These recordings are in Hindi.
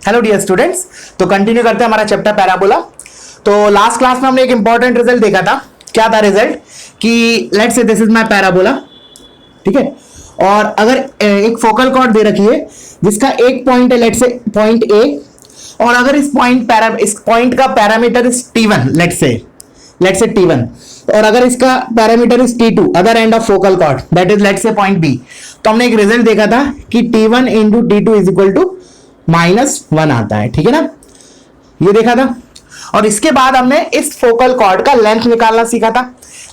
हेलो डियर स्टूडेंट्स, तो कंटिन्यू करते हैं हमारा चैप्टर पैराबोला। तो लास्ट क्लास में हमने एक इंपॉर्टेंट रिजल्ट देखा था। क्या था रिजल्ट? कि let's say this is my parabola, ठीक है, और अगर एक फोकल कॉर्ड दे रखी है जिसका एक पॉइंट है, लेट्स से पॉइंट ए, और अगर इस पॉइंट का parameter is t1, let's say t1, और अगर इसका parameter is t2, other end of focal cord, that is let's say point b, तो हमने एक रिजल्ट देखा था कि t1 into t2 is equal to -1 आता है, ठीक है ना, ये देखा था। और इसके बाद हमने इस फोकल कॉर्ड का लेंथ निकालना सीखा था।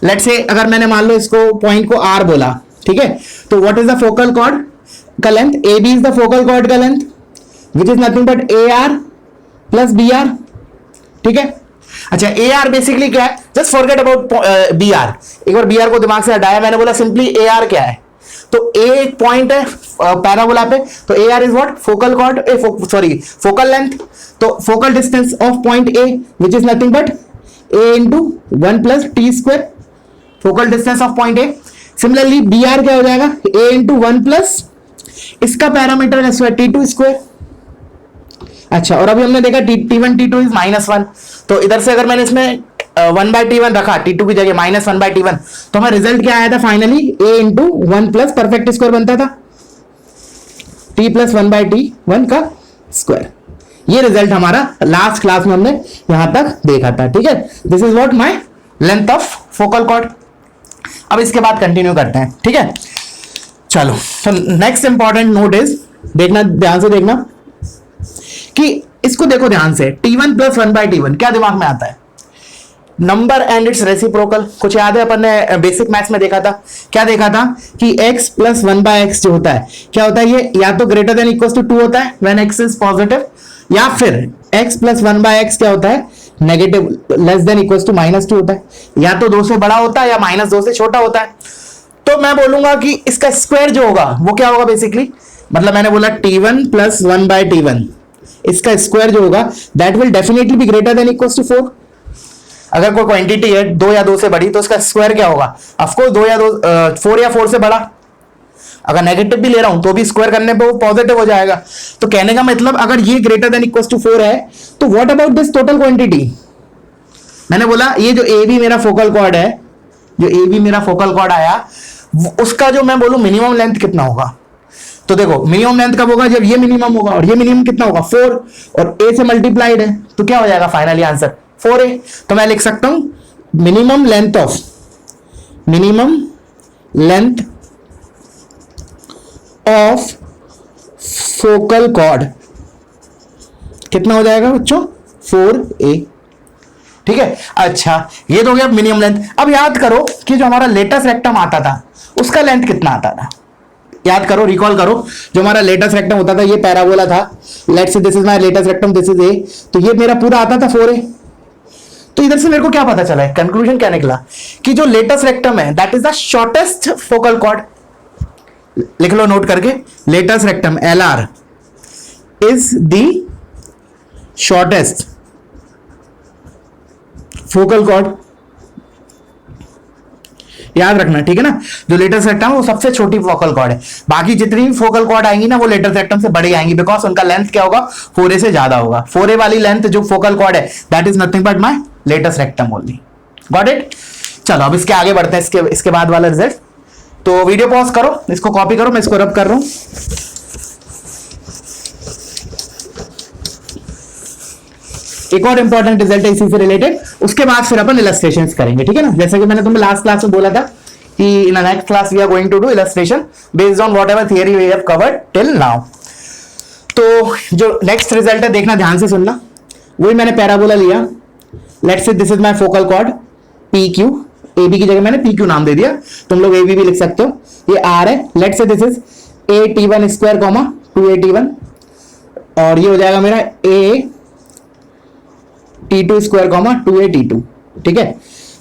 लेट्स से अगर मैंने मान लो इसको पॉइंट को r बोला, ठीक है, तो what is the focal chord का length? AB is the focal chord का length which is nothing but AR plus BR, ठीक है। अच्छा, AR बेसिकली क्या है? जस्ट फॉरगेट अबाउट BR, एक बार BR को दिमाग से हटाया, मैंने बोला सिंपली AR क्या है। तो A एक पॉइंट है पैराबोला पे, तो AR is what? Focal chord, focal length, तो focal distance of point A which is nothing but A into 1 plus t square, focal distance of point A। Similarly BR क्या हो जाएगा? A इंटू 1 प्लस इसका पैरामीटर है T2 स्क्वायर। अच्छा, और अभी हमने देखा T1 T2 इज -1, तो इधर से अगर मैंने इसमें 1/T1 रखा T2 की जगह -1/T1, तो हमारा रिजल्ट क्या आया था finally? A into 1 plus perfect square बनता था, T प्लस 1/T1 का स्क्वायर। ये रिजल्ट हमारा लास्ट क्लास में हमने यहां तक देखा था, ठीक है। This is what my length of focal cord. अब इसके बाद कंटिन्यू करते हैं, ठीक है। चलो, तो नेक्स्ट इंपॉर्टेंट नोट इज, देखना ध्यान से देखना कि इसको देखो ध्यान से, T1 प्लस 1/T1 क्या दिमाग में आता है? Number and it's reciprocal. कुछ याद है अपन ने बेसिक मैथ्स में देखा था? क्या देखा था कि x प्लस 1/x जो होता है, क्या होता है? ये या तो ग्रेटर देन इक्वल टू 2 होता है व्हेन x इज पॉजिटिव, या फिर x प्लस 1/x क्या होता है? Negative, less than equal to -2 होता है, या तो 2 से बड़ा होता है या -2 से छोटा होता है। तो मैं बोलूंगा कि इसका स्क्वायर जो होगा वो क्या होगा बेसिकली, मतलब मैंने बोला T1 प्लस 1/T1, इसका स्क्वायर जो होगा that will definitely be greater than equal to 4। अगर कोई क्वांटिटी है 2 या 2 से बड़ी, तो उसका स्क्वायर क्या होगा? ऑफकोर्स 4 या 4 से बड़ा। अगर नेगेटिव भी ले रहा हूं तो भी स्क्वायर करने पे वो पॉजिटिव हो जाएगा। तो कहने का मतलब अगर ये ग्रेटर देन इक्वल टू 4 है, तो what about this total quantity? मैंने बोला ये जो AB मेरा फोकल कॉर्ड है, जो AB मेरा फोकल कॉर्ड आया, उसका जो मैं बोलूं मिनिमम लेंथ कितना होगा? तो देखो, मिनिमम लेंथ कब होगा? जब ये मिनिमम होगा, और ये मिनिमम कितना होगा? 4, और A से मल्टीप्लाइड है, तो क्या हो जाएगा फाइनली आंसर? 4A। तो मैं लिख सकता हूं minimum length of focal cord कितना हो जाएगा बच्चों? 4A, ठीक है। अच्छा, ये तो हो गया मिनिमम लेंथ। अब याद करो कि जो हमारा लेटेस्ट रेक्टम आता था उसका लेंथ कितना आता था? याद करो, रिकॉल करो, जो हमारा लेटेस्ट रेक्टम होता था, ये पैराबोला था, let's say this is my latus rectum, this is A, तो ये मेरा पूरा आता था 4A। तो इधर से मेरे को क्या पता चला है, कंक्लूजन क्या निकला कि जो लेटेस्ट रेक्टम है that is the shortest focal cord. लिख लो नोट करके, latus rectum LR is the shortest focal cord. याद रखना, ठीक है ना। जो लेटेस्ट रेक्टम है वो सबसे छोटी फोकल कॉर्ड है, बाकी जितनी भी फोकल कॉर्ड आएंगी ना वो लेटेस्ट रेक्टम से बड़ी आएंगी, बिकॉज उनका लेंथ क्या होगा? 4A से ज्यादा होगा। 4A वाली लेंथ जो फोकल कॉर्ड है that is nothing but my latus rectum only. Got it? चलो अब इसके आगे बढ़ते हैं, इसके बाद वाला रिजल्ट। तो वीडियो पॉज करो, इसको कॉपी करो, मैं इसको रब कर रहा हूं। एक और इंपॉर्टेंट रिजल्ट है इसी से रिलेटेड, उसके बाद फिर अपन इलस्ट्रेशंस करेंगे, ठीक है ना। जैसे कि मैंने तुम्हें लास्ट क्लास में बोला था कि in next class we are going to do illustration based on whatever theory we have covered till now. तो जो नेक्स्ट रिजल्ट है, देखना ध्यान से सुनना, वही मैंने पैराबोला लिया। Let's say this is my focal cord PQ, AB की जगह मैंने PQ नाम दे दिया, तुम लोग AB भी लिख सकते हो। ये R है, let's say this is AT1 square, 2AT1, और ये हो जाएगा मेरा T2 स्क्वायर, 2AT2, ठीक है।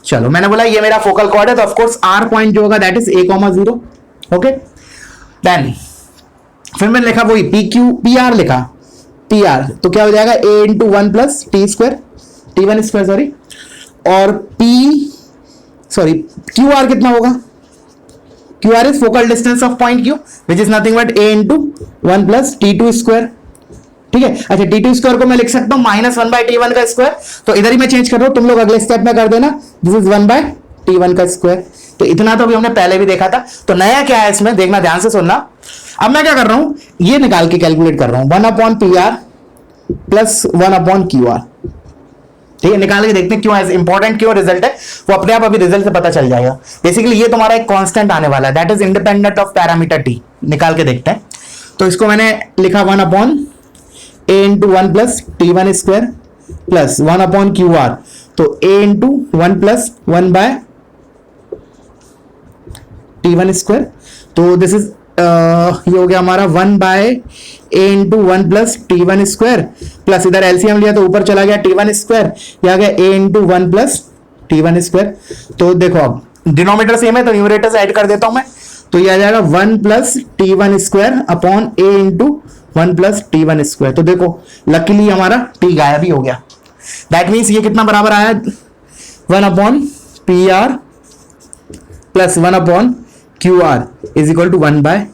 चलो, मैंने बोला ये मेरा फोकल कॉर्ड है, तो ऑफकोर्स R पॉइंट जो होगा that is A,0, okay. Then फिर मैंने लिखा वही PR लिखा, PR, तो क्या हो जाएगा? A into 1 plus T1 square, sorry, और QR कितना होगा? QR is focal distance of point Q which is nothing but A into 1 plus T2 square, ठीक है। अच्छा, टी2 स्क्वायर को मैं लिख सकता हूं -1/t1 का स्क्वायर, तो इधर ही मैं चेंज कर रहा हूं, तुम लोग अगले स्टेप में कर देना, दिस इज 1/t1 का स्क्वायर। तो इतना तो अभी हमने पहले भी देखा था। तो नया क्या है इसमें, देखना ध्यान से सुनना। अब मैं क्या कर रहा हूं, ये निकाल के कैलकुलेट कर रहा हूं, 1/PR प्लस 1/QR। ठीक है, निकाल के देखते हैं क्यों इंपॉर्टेंट, क्यों रिजल्ट है, वो अपने आप अभी रिजल्ट से पता चल जाएगा। बेसिकली ये तुम्हारा एक कांस्टेंट आने वाला है, that is independent of parameter T. निकाल के देखते हैं। तो इसको मैंने लिखा 1/a into 1 plus t1 square plus 1/QR, तो a into 1 plus 1/t1 square. तो दिस इज ये हो गया हमारा 1/a into 1 plus t1 square plus इधर एलसीएम लिया तो ऊपर चला गया t1 स्क्वायर, यह आ गया a into 1 plus t1 square. तो देखो अब डिनोमिनेटर सेम है तो न्यूमरेटर से ऐड कर देता हूं मैं, तो ये आ जाएगा 1 plus t1 square upon a into 1 plus t1 square. तो देखो लकीली हमारा t गायब ही हो गया। दैट मीन्स ये कितना बराबर आया, 1/PR plus 1/QR is equal to 1/a।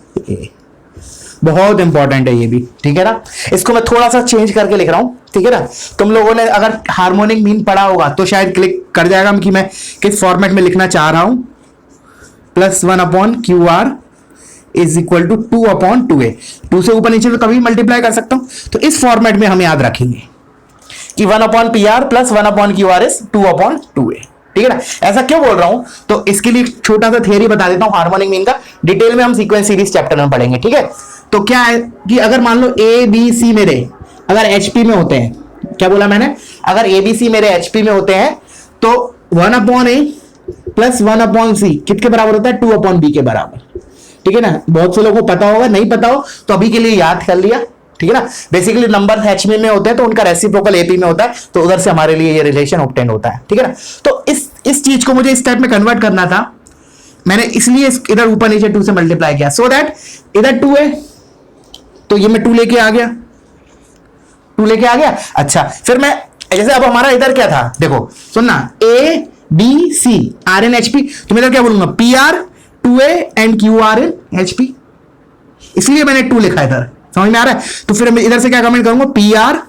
बहुत इंपॉर्टेंट है ये भी, ठीक है ना। इसको मैं थोड़ा सा चेंज करके लिख रहा हूं, ठीक है ना। तुम लोगों ने अगर हार्मोनिक मीन पढ़ा होगा तो शायद क्लिक कर जाएगा कि मैं किस फॉर्मेट में लिखना चाह रहा हूं, plus 1/QR is equal to 2/2a। 2 से ऊपर नीचे तो कभी मल्टीप्लाई कर सकता हूं, तो इस फॉर्मेट में हम याद रखेंगे कि 1/PR plus 1/QR is 2/2a। ठीक है ना। ऐसा क्यों बोल रहा हूं, तो इसके लिए छोटा सा थियरी बता देता हूं हार्मोनिक मीन का, डिटेल में हम सीक्वेंस सीरीज चैप्टर में पढ़ेंगे। ठीक है, तो क्या है कि अगर मान लो ए बी सी मेरे अगर एचपी में होते हैं, क्या बोला मैंने, अगर ए बी सी मेरे एचपी में होते हैं तो 1/a प्लस 1/c किसके बराबर होता है, 2/b के बराबर। ठीक है ना। बहुत से लोगों को पता होगा, नहीं पता हो तो अभी के लिए याद कर लिया। ठीक है ना। बेसिकली नंबर एचपी में होते हैं तो उनका रेसिप्रोकल एपी में होता है, तो उधर से हमारे लिए ये रिलेशन ऑब्टेन होता है। ठीक है ना। तो इस चीज को मुझे इस टाइप में कन्वर्ट करना था, मैंने इसलिए इधर ऊपर नीचे 2 से मल्टीप्लाई किया, सो दैट इधर 2 है तो ये मैं 2 लेके आ गया, 2 लेके आ गया। अच्छा, फिर मैं जैसे अब हमारा इधर क्या था, देखो सुनना, A B C are N H P, तो मैं इधर क्या बोलूंगा, P R 2a and Q R N H P, इसलिए मैंने 2 लिखा इधर, समझ में आ रहा है। तो फिर मैं इधर से क्या कमेंट करूंगा, पी आर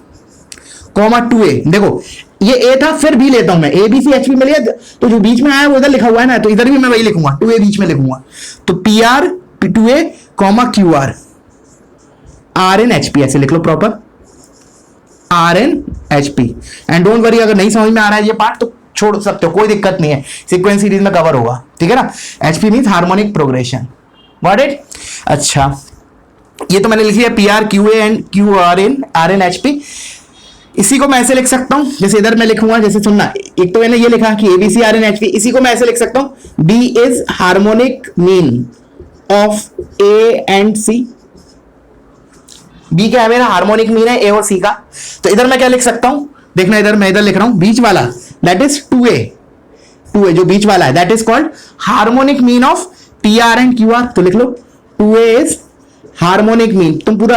कॉमा 2a। देखो ये ए था, फिर बी लेता हूं मैं, A B C H P में लिया तो जो बीच में आया वो इधर लिखा हुआ है ना, तो इधर भी मैं वही लिखूंगा, 2a बीच में लिखूंगा। तो P R 2a comma Q R R N H P, ऐसे लिख लो proper, R N H P. And don't worry, अगर नहीं समझ में आ रहा है ये पार्ट तो छोड़ सकते हो, कोई दिक्कत नहीं है, सीक्वेंस सीरीज में कवर होगा। ठीक है ना। HP means harmonic progression, got it. अच्छा, ये तो मैंने लिख लिया P R Q A and Q R N H P. इसी को मैं ऐसे लिख सकता हूं, जैसे इधर मैं लिखूंगा, जैसे सुनना, एक तो मैंने ये लिखा कि ABC are N H P, इसी को मैं ऐसे लिख सकता हूं, B is harmonic mean of A and C. B क्या है मेरा, हार्मोनिक मीन है ए और सी का। तो इधर मैं क्या लिख सकता हूं, देखना इधर मैं इधर लिख रहा हूं, बीच वाला दैट इज 2a जो बीच वाला है that is called harmonic mean of P R and Q are. तो लिख लो 2a इज हार्मोनिक मीन, तुम पूरा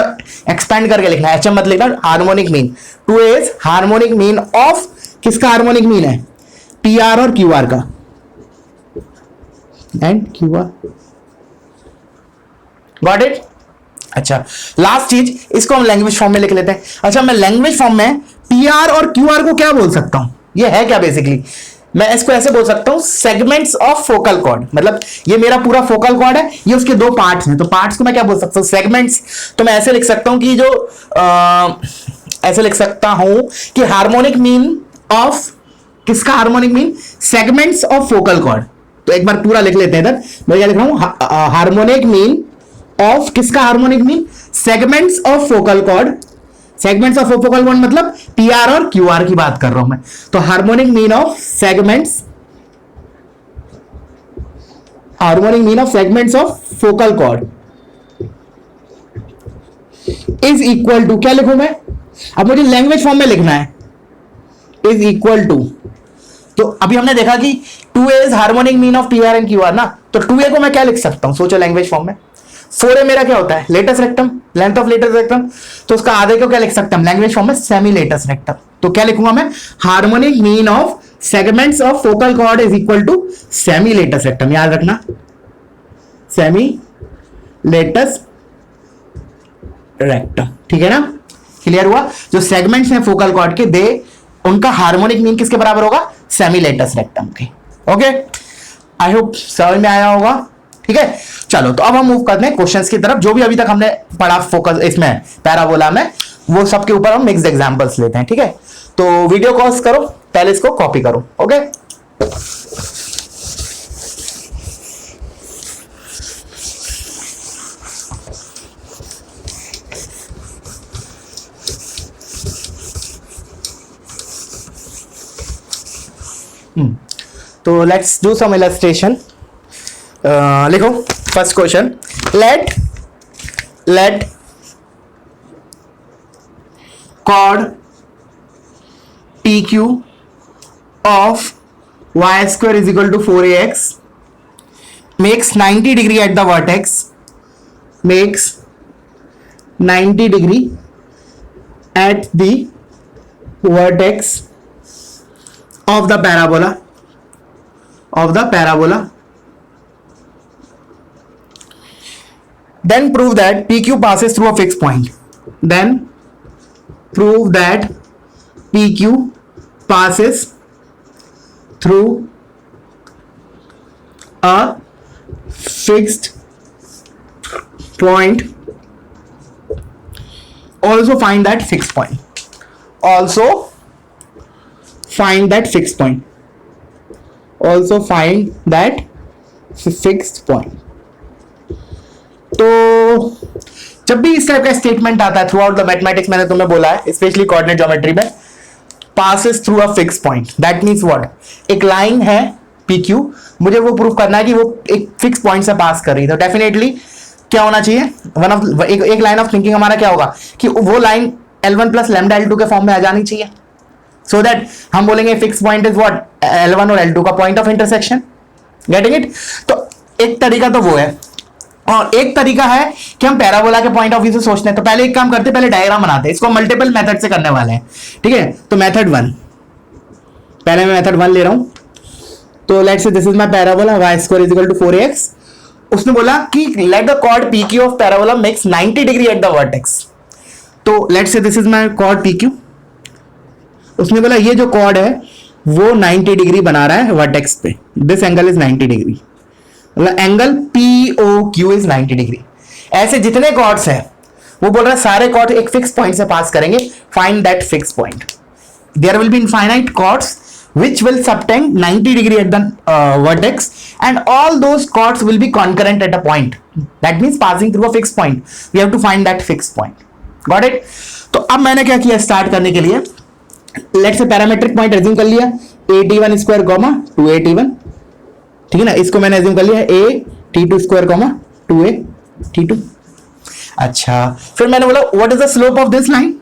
एक्सपेंड करके लिखना, एचएम मत लिखना, harmonic mean. 2a is harmonic mean of, किसका हार्मोनिक मीन है, पी आर और क्यू आर का, and Q are, got it. अच्छा, लास्ट चीज, इसको हम लैंग्वेज फॉर्म में लिख लेते हैं। अच्छा, मैं लैंग्वेज फॉर्म में पी आर और क्यू आर को क्या बोल सकता हूं, ये है क्या, बेसिकली मैं इसको ऐसे बोल सकता हूं, सेगमेंट्स ऑफ फोकल कॉर्ड। मतलब ये मेरा पूरा फोकल कॉर्ड है, ये उसके 2 पार्ट्स हैं, तो पार्ट्स को मैं क्या बोल सकता हूं, सेगमेंट्स। तो मैं ऐसे लिख सकता हूं कि जो ऐसे लिख सकता हूं कि हार्मोनिक मीन ऑफ, किसका harmonic mean, segments of focal cord. तो एक बार पूरा लिख लेते हैं इधर, मैं क्या लिख रहा हूं, हार्मोनिक मीन ऑफ, किसका harmonic mean, segments of focal chord. Segments of focal chord मतलब पी आर और क्यू आर की बात कर रहा हूं मैं। तो harmonic mean of segments, harmonic mean of segments of focal chord is equal to, क्या लिखूं मैं, अब मुझे लैंग्वेज फॉर्म में लिखना है, इज इक्वल टू। तो अभी हमने देखा कि 2a is harmonic mean of P R and Q are ना, तो 2a को मैं क्या लिख सकता हूं, सोचो लैंग्वेज फॉर्म में। 4a मेरा क्या होता है, latus rectum, length of latus rectum, तो उसका आधे को क्या लिख सकते हैं लैंग्वेज फॉर्म में, सेमी लेटस रेक्टम। तो क्या लिखूंगा मैं, harmonic mean of segments of focal chord is equal to semi latus rectum, याद रखना, सेमी लेटस रेक्टम। ठीक है ना, क्लियर हुआ? जो सेगमेंट्स हैं फोकल कॉर्ड के, दे उनका हार्मोनिक मीन किसके बराबर होगा? सेमीलेटस रेक्टम के। ओके, आई होप समझ में आया होगा। ठीक है, चलो तो अब हम मूव करते हैं क्वेश्चंस की तरफ। जो भी अभी तक हमने पढ़ा फोकस इसमें पैराबोला में, वो सब के ऊपर हम मिक्स्ड एग्जांपल्स लेते हैं। ठीक है, तो वीडियो पॉज करो, पहले इसको कॉपी करो। ओके, तो लेट्स डू सम इलस्ट्रेशन। लिखो first question, let chord PQ of y square is equal to 4ax makes 90 degree at the vertex, makes 90 degree at the vertex of the parabola, then prove that PQ passes through a fixed point. Then prove that PQ passes through a fixed point. Also find that fixed point. Also find that fixed point. Also find that fixed point. तो जब भी इस टाइप का स्टेटमेंट आता है थ्रू आउट द मैथमेटिक्स, मैंने तुम्हें बोला है स्पेशली कोऑर्डिनेट ज्योमेट्री में, passes through a fix point, that means what? एक लाइन है PQ, मुझे वो प्रूव करना है कि वो एक फिक्स पॉइंट से पास कर रही है। तो डेफिनेटली क्या होना चाहिए? एक लाइन ऑफ थिंकिंग हमारा क्या होगा कि वो line L1 plus lambda L2 के फॉर्म में आ जानी चाहिए, सो दैट हम बोलेंगे fix point is what? L1 और L2 का point of intersection. Getting it? तो एक तरीका तो वो है, और एक तरीका है कि हम पैराबोला के पॉइंट ऑफ व्यू से सोचते हैं। तो पहले एक काम करते हैं, पहले डायग्राम बनाते हैं। इसको मल्टीपल मेथड से करने वाले हैं। ठीक है, तो मेथड 1, पहले मैं मेथड 1 ले रहा हूं। तो let's say this is my parabola y square is equal to 4ax। उसने बोला कि let the chord PQ of parabola makes 90 degree at the vertex. तो let's say this is my chord PQ। उसने बोला ये जो कॉर्ड है वो 90 डिग्री बना रहा है वर्टेक्स पे, दिस एंगल इज 90 डिग्री, मतलब एंगल POQ इज 90 डिग्री। ऐसे जितने कॉर्ड्स हैं वो बोल रहा है सारे कॉर्ड एक फिक्स पॉइंट से पास करेंगे, find that fix point. There will be infinite chords which will subtend 90 degree at the vertex, and all those chords will be concurrent at a point, that means passing through a fixed point. We have to find that fixed point. Got it? तो अब मैंने क्या किया स्टार्ट करने के लिए, let's say parametric point assume कर लिया AT1 स्क्वायर कॉमा 2AT1, ठीक है ना। इसको मैंने एज्यूम कर लिया AT2 स्क्वायर कॉमा 2AT2। अच्छा, फिर मैंने बोला what is the slope of this line?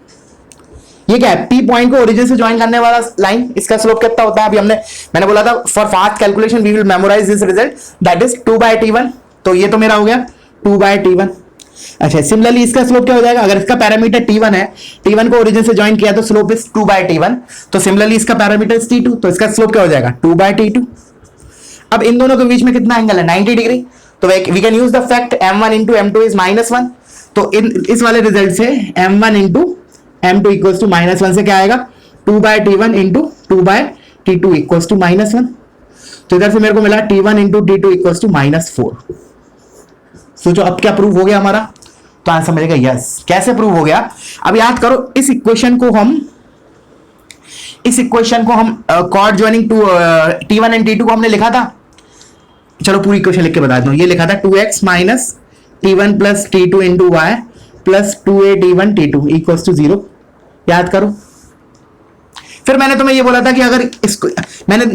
ये क्या है? P पॉइंट को ओरिजिन से ज्वाइन करने वाला लाइन, इसका स्लोप कितना होता है? अभी मैंने बोला था for fast calculation we will memorise this result, that is 2/T1। तो ये तो मेरा हो गया 2/T1। अच्छा, सिमिलरली इसका स्लोप क्या हो जाएगा? अगर इसका पैरामीटर T1 है, T1 को ओरिजिन से ज्वाइन किया तो स्लोप इज 2/T1। तो सिमिलरली इसका पैरामीटर T2, तो इसका स्लोप क्या हो जाएगा? 2/T2। अब इन दोनों के बीच में कितना एंगल है? 90 डिग्री। तो we can use the fact M1 into M2 is -1। तो इस वाले रिजल्ट से M1 into M2 equals to -1 से क्या आएगा? 2/T1 into 2/T2 equals to -1। तो इधर से मेरे को मिला T1 into T2 equals to -4। सोचो अब क्या प्रूव हो गया हमारा? तो आंसर मिलेगा यस। कैसे प्रूव हो गया? अब याद करो, इस इक्वेशन को हम cord joining two T1 and T2 को हमने लिखा था। चलो पूरी इक्वेशन लिख के बता दूं। ये लिखा था 2x minus T1 plus T2 into y plus 2a T1 equals to 0। याद करो। फिर मैंने तुम्हें ये बोला था कि अगर इसको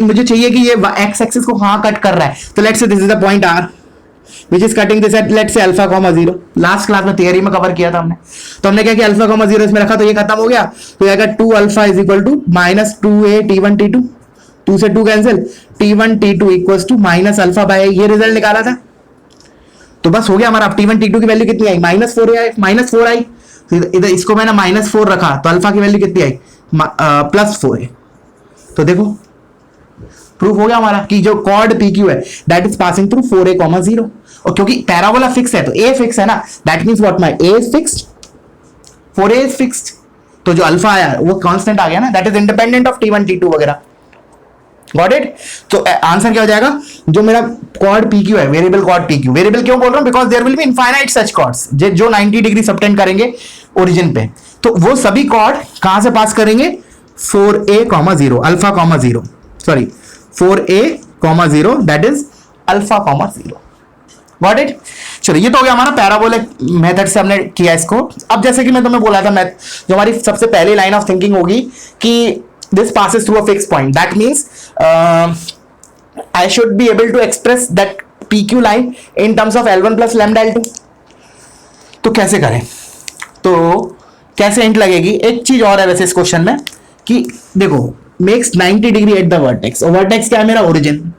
मुझे चाहिए कि ये x एक्सिस को कहां कट कर रहा है, तो let's say this is the point R which is cutting this at let's say alpha comma 0। Last class में थियरी में कवर किया था हमने। तो हमने क्या किया? अल्फा कॉमा 0 इसमें रखा, तो ये खत्म हो गया। तो आएगा 2 alpha is equal to minus 2a T1 T2, 2 से 2 cancel, T1 T2 equals to minus alpha by ये रिजल्ट निकाला था। तो बस हो गया हमारा। अब T1 T2 की वैल्यू कितनी आई? -4 आई। इधर इसको मैंने -4 रखा, तो अल्फा की वैल्यू कितनी आई? +4 है। तो देखो प्रूफ हो गया हमारा कि जो कॉर्ड PQ है that is passing through 4a, 0। और क्योंकि पैराबोला फिक्स है तो a फिक्स है ना, that means what? My a is fixed, 4a is fixed. तो जो अल्फा आया वो कांस्टेंट आ गया ना, that is independent of T1 T2 वगैरह। Got it? तो आंसर क्या हो जाएगा, जो मेरा कॉर्ड PQ है, वेरिएबल कॉर्ड PQ, वेरिएबल क्यों बोल रहा हूं, because there will be infinite such chords जो 90 डिग्री सबटेंड करेंगे ओरिजिन पे, तो वो सभी कॉर्ड कहां से पास करेंगे, 4a,0 alpha comma 0, sorry 4a,0 that is alpha comma 0। Got it? चलो ये तो हो गया हमारा पैराबोलिक मेथड से हमने किया इसको। अब जैसे कि मैं तुम्हें बोला था, मैथ जो हमारी सबसे पहली लाइन ऑफ थिंकिंग होगी कि this passes through a fixed point, that means I should be able to express that PQ line in terms of L1 plus lambda L2। तो कैसे करें, तो कैसे इंट लगेगी, एक चीज और है वैसे इस क्वेश्चन में कि देखो makes 90 degree at the vertex, और वर्टेक्स क्या है मेरा, ओरिजिन।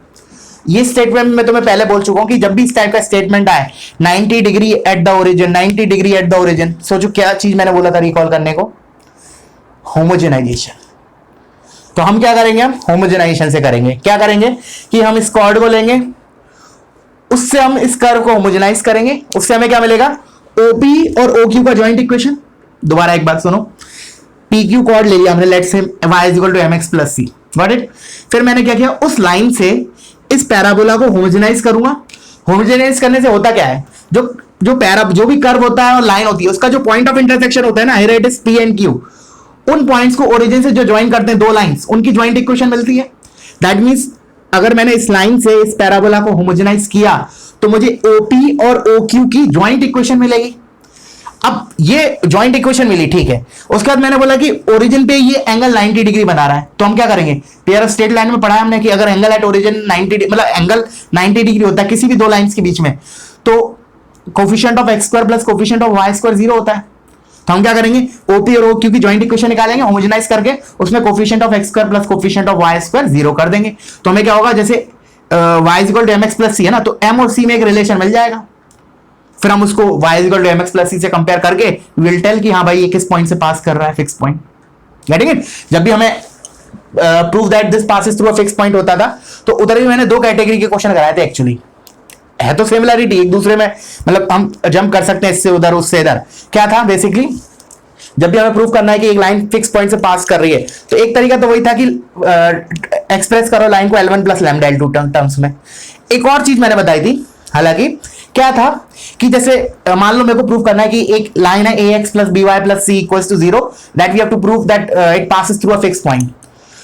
ये स्टेटमेंट मैं तुम्हें पहले बोल चुका हूं कि जब भी इस टाइप का स्टेटमेंट आए 90 degree at the origin, 90 degree at the origin, सोचो क्या चीज मैंने बोला था रिकॉल करने को, होमोजेनाइजेशन। तो हम क्या करेंगे, हम होमोजेनाइजेशन से करेंगे। क्या करेंगे कि हम इस कॉर्ड को लेंगे, उससे हम इस कर्व को होमोजेनाइज करेंगे, उससे हमें क्या मिलेगा, ओपी और ओक्यू का जॉइंट इक्वेशन। दोबारा एक बात सुनो, PQ कॉर्ड ले लिया हमने, let's say y equal to mx plus c। Got it? फिर मैंने क्या किया, उस लाइन से इस पैराबोला को होमोजेनाइज करूंगा। होमोजेनाइज करने से होता क्या है, जो भी कर्व होता है और लाइन होती है, उसका जो पॉइंट ऑफ इंटरसेक्शन होता है ना, here it is P and Q, उन पॉइंट्स को ओरिजिन से जो ज्वाइन करते हैं दो लाइंस, उनकी ज्वाइंट इक्वेशन मिलती है। दैट मींस अगर मैंने इस लाइन से इस पैराबोला को होमोजेनाइज किया तो मुझे OP और OQ की ज्वाइंट इक्वेशन मिलेगी। अब ये ज्वाइंट इक्वेशन मिली, ठीक है, उसके बाद मैंने बोला कि ओरिजिन पे ये एंगल 90 डिग्री बना रहा है, तो हम क्या करेंगे, पेयर ऑफ स्ट्रेट लाइन में पढ़ा है हमने कि अगर एंगल एट ओरिजिन 90 मतलब एंगल 90 डिग्री होता है किसी भी दो लाइंस के बीच में, तो coefficient of x square plus coefficient of y square 0 होता है। तो हम क्या करेंगे, OP और OQ की ज्वाइंट इक्वेशन निकालेंगे होमोजेनाइज करके, उसमें coefficient of x square plus coefficient of y square 0 कर देंगे। तो हमें क्या होगा, जैसे y equal to mx plus c है ना, तो m और c में एक रिलेशन मिल जाएगा। फिर हम उसको y equal to mx plus c से कंपेयर करके विल टेल कि हाँ भाई ये किस पॉइंट से पास कर रहा है, फिक्स पॉइंट। Getting it? जब भी हमें prove that this passes through a fix point होता था, तो उधर भी मैंने दो कैटेगरी के क्वेश्चन कराए थे। एक्चुअली है तो सिमिलरिटी एक दूसरे में, मतलब हम जंप कर सकते हैं इससे उधर उससे इधर। क्या था बेसिकली, जब भी हमें प्रूव करना है कि एक लाइन फिक्स पॉइंट से पास कर रही है, तो एक तरीका तो वही था कि एक्सप्रेस करो लाइन को L1 plus lambda L2 terms में। एक और चीज मैंने बताई थी, हालांकि क्या था कि जैसे मान लो मेरे को प्रूव करना है कि एक लाइन है ax plus by plus c equals to 0, that we have to prove that it passes through a fix point.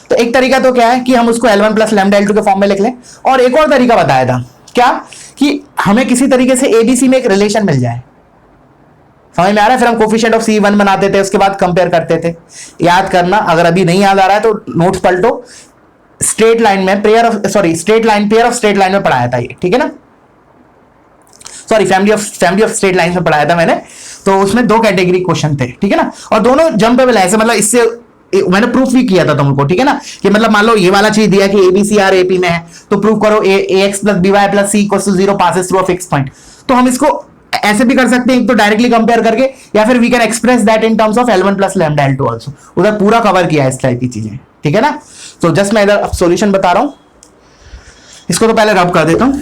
तो एक तरीका तो क्या है कि हम उसको L1 प्लस लैम्डा L2 के फॉर्म में लिख लें, और एक और तरीका बताया था क्या, कि हमें किसी तरीके से ABC में एक रिलेशन मिल जाए। समझ में आ रहा है? फिर हम कोफिशिएंट ऑफ C1 बनाते थे, उसके बाद कंपेयर करते थे। याद करना, अगर अभी नहीं याद आ रहा है तो नोट्स पलटो। स्ट्रेट लाइन में पेयर ऑफ स्ट्रेट लाइन में पढ़ाया था ये, ठीक है ना, sorry family of straight line में पढ़ाया था मैंने। तो उसमें दो कैटेगरी क्वेश्चन थे, ठीक है ना, और दोनों जंपेबल है, मतलब इससे मैंने प्रूफ भी किया था तुमको, ठीक है ना, कि मतलब मान लो ये वाला चीज दिया कि ABCR AP में है, तो प्रूव करो ax plus by plus c equals to 0 passes through a fix point. तो हम इसको ऐसे भी कर सकते हैं, एक तो डायरेक्टली कंपेयर करके, या फिर we can express that in terms of L1 plus lambda L2 also. उधर पूरा कवर किया है इस टाइप की चीजें, ठीक है ना। तो जस्ट मैं इधर सॉल्यूशन बता रहा हूं, इसको तो पहले रब कर देता हूं।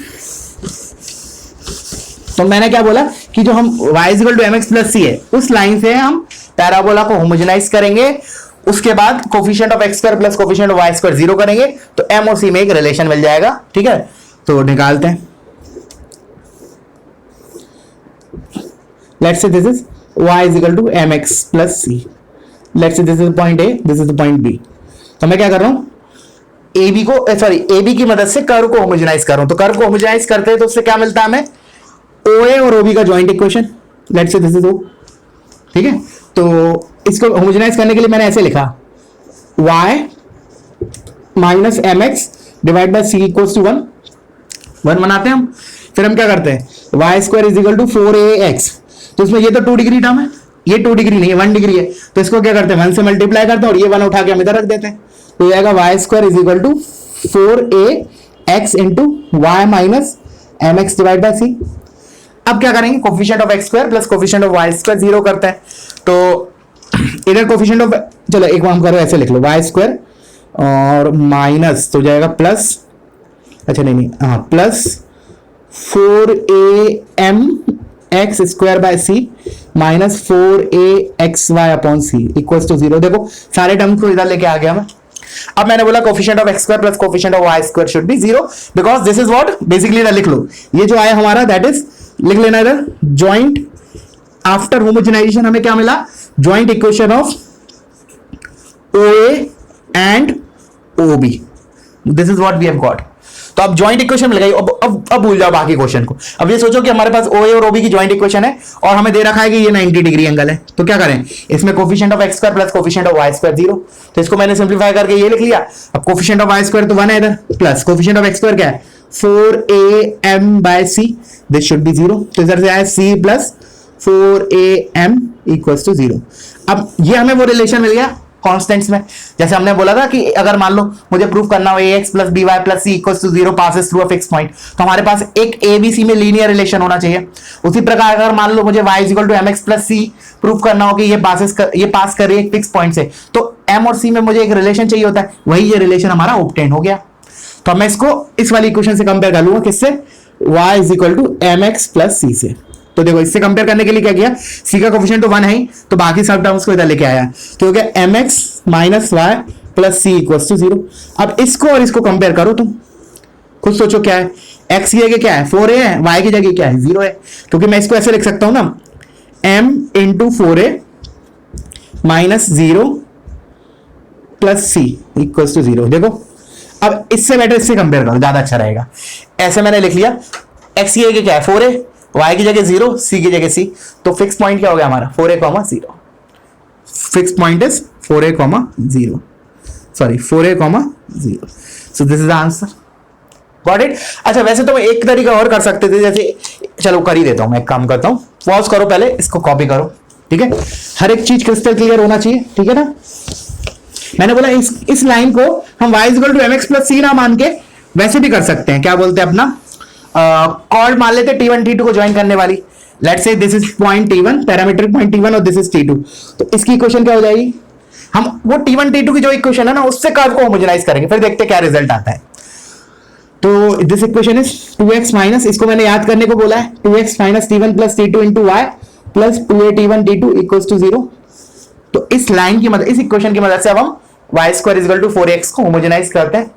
तो मैंने क्या बोला कि जो हम y equal to mx plus c है, उस लाइन से हम पैराबोला को होमोजेनाइज करेंगे, उसके बाद coefficient of x square plus coefficient of y square 0 करेंगे, तो m और c में एक रिलेशन मिल जाएगा, ठीक है। तो निकालते हैं, let's say this is y is equal to mx plus c, let's say this is point a, this is the point b। तो मैं क्या कर रहा हूं, AB की मदद से कर्व को होमोजेनाइज कर रहा हूं। तो कर्व को होमोजेनाइज करते हैं तो उससे क्या मिलता है हमें, OA और OB का joint equation, let's say this is O, ठीक है। तो इसको होमोजेनाइज करने के लिए मैंने ऐसे लिखा, y minus mx divide by c equals to 1 बनाते हैं हम। फिर हम क्या करते हैं, y square is equal to 4ax। तो इसमें ये तो 2 डिग्री टर्म है, ये 2 डिग्री नहीं है 1 डिग्री है, तो इसको क्या करते हैं 1 से मल्टीप्लाई करते हैं और ये 1 उठा के हम इधर रख देते हैं। तो ये आएगा y square is equal to 4ax into y minus mx divide by c। अब क्या करेंगे, coefficient of x square plus coefficient of y square 0 करते हैं। तो इधर कोफिशिएंट ऑफ, चलो एक काम करो ऐसे लिख लो, y स्क्वायर और माइनस तो जाएगा प्लस, अच्छा नहीं हाँ, plus 4am x square by c minus 4axy upon c equals to 0। देखो सारे टर्म्स को इधर लेके आ गया मैं। अब मैंने बोला coefficient of x square plus coefficient of y square should be 0 because this is what basically इधर लिख लो, ये जो आया हमारा दैट इज, लिख लेना इधर, जॉइंट आफ्टर होमोजेनाइजेशन हमें क्या मिला, joint equation of OA and OB, this is what we have got. तो अब जॉइंट इक्वेशन मिल गई। अब भूल जाओ बाकी क्वेश्चन को। अब ये सोचो कि हमारे पास OA और OB की जॉइंट इक्वेशन है और हमें दे रखा है कि ये 90 डिग्री एंगल है, तो क्या करें, इसमें coefficient of x square plus coefficient of y square 0, तो इसको मैंने सिंपलीफाई करके ये लिख लिया। अब कोफिशिएंट ऑफ वाई स्क्वायर तो 1 है इधर, plus coefficient of x square क्या है 4am by c, this should be 0, तो इधर से आया c plus 4am equals to 0। अब ये हमें वो रिलेशन मिल गया कॉन्स्टेंट्स में, जैसे हमने बोला था कि अगर मान लो मुझे प्रूफ करना हो ax plus by plus c equals to 0 passes through a fix point, तो हमारे पास एक abc में लीनियर रिलेशन होना चाहिए। उसी प्रकार अगर मान लो मुझे y equal to mx plus c proof करना हो कि ये पास कर रही है एक फिक्स पॉइंट से, तो m और c में मुझे एक रिलेशन चाहिए होता है, वही ये रिलेशन हमारा ऑब्टेन हो गया। तो मैं इसको इस वाली इक्वेशन से कंपेयर कर लूंगा, किससे, y equal to mx plus c से। तो देखो इससे कंपेयर करने के लिए क्या किया, c का कोफिशिएंट तो 1 है ही, तो बाकी सब टर्म्स को इधर लेके आया, तो हो गया mx minus y plus c equals to 0। अब इसको और इसको कंपेयर करो, तुम खुद सोचो क्या है, x की जगह क्या है 4a है, y की जगह क्या है 0 है, क्योंकि मैं इसको ऐसे लिख सकता हूं ना, m into 4a minus 0 plus c equals to 0। देखो अब इससे बेटर इससे कंपेयर करो, ज्यादा अच्छा रहेगा। ऐसे मैंने लिख लिया, x की जगह क्या है 4a, y की जगह 0, c की जगह c, तो फिक्स पॉइंट क्या हो गया हमारा 4a, 0, fix point is 4a, 0, sorry 4a, 0, so this is the answer. Got it. अच्छा वैसे तो मैं एक तरीका और कर सकते थे, जैसे चलो कर ही देता हूं, मैं एक काम करता हूं, पॉज करो पहले, इसको कॉपी करो, ठीक है, हर एक चीज क्रिस्टल क्लियर होना चाहिए, ठीक है ना। मैंने बोला इस लाइन को हम y equal to mx plus c ना मान के वैसे भी कर सकते हैं, क्या बोलते हैं अपना कॉर्ड मान लेते T1 T2 को ज्वाइन करने वाली, let's say this is point T1, parametric point T1 और दिस इज T2, तो इसकी इक्वेशन क्या हो जाएगी, हम वो T1 T2 की जो इक्वेशन है ना उससे कर्व को होमोजेनाइज करेंगे, फिर देखते हैं क्या रिजल्ट आता है। तो this equation is 2x minus, इसको मैंने याद करने को बोला है, 2x minus T1 plus T2 into y plus 2a T1 T2 equals to 0। तो इस लाइन की मदद, इस इक्वेशन की मदद से अब हम y square equal to 4x को होमोजेनाइज करते हैं।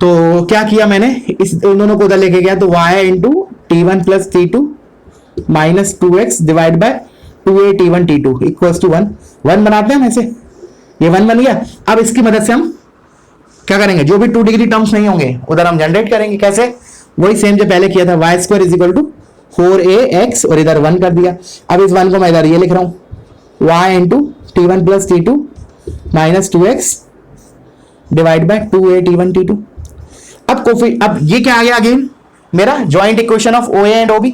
तो क्या किया मैंने, इस दोनों को उधर लेके गया, तो y into T1 plus T2 minus 2x divide by 2a T1 T2 equals to 1 बनाते हैं हम ऐसे, ये 1 बन गया। अब इसकी मदद से हम क्या करेंगे, जो भी 2 डिग्री टर्म्स नहीं होंगे उधर हम जनरेट करेंगे, कैसे, वही सेम जो पहले किया था, y square is equal to 4ax और इधर 1 कर दिया। अब इस 1 को मैं इधर ये लिख रहा हूं, y into T1 plus T2 minus 2x divide by 2a T1 T2। अब ये क्या आ गया अगेन, मेरा joint equation of OA and OB।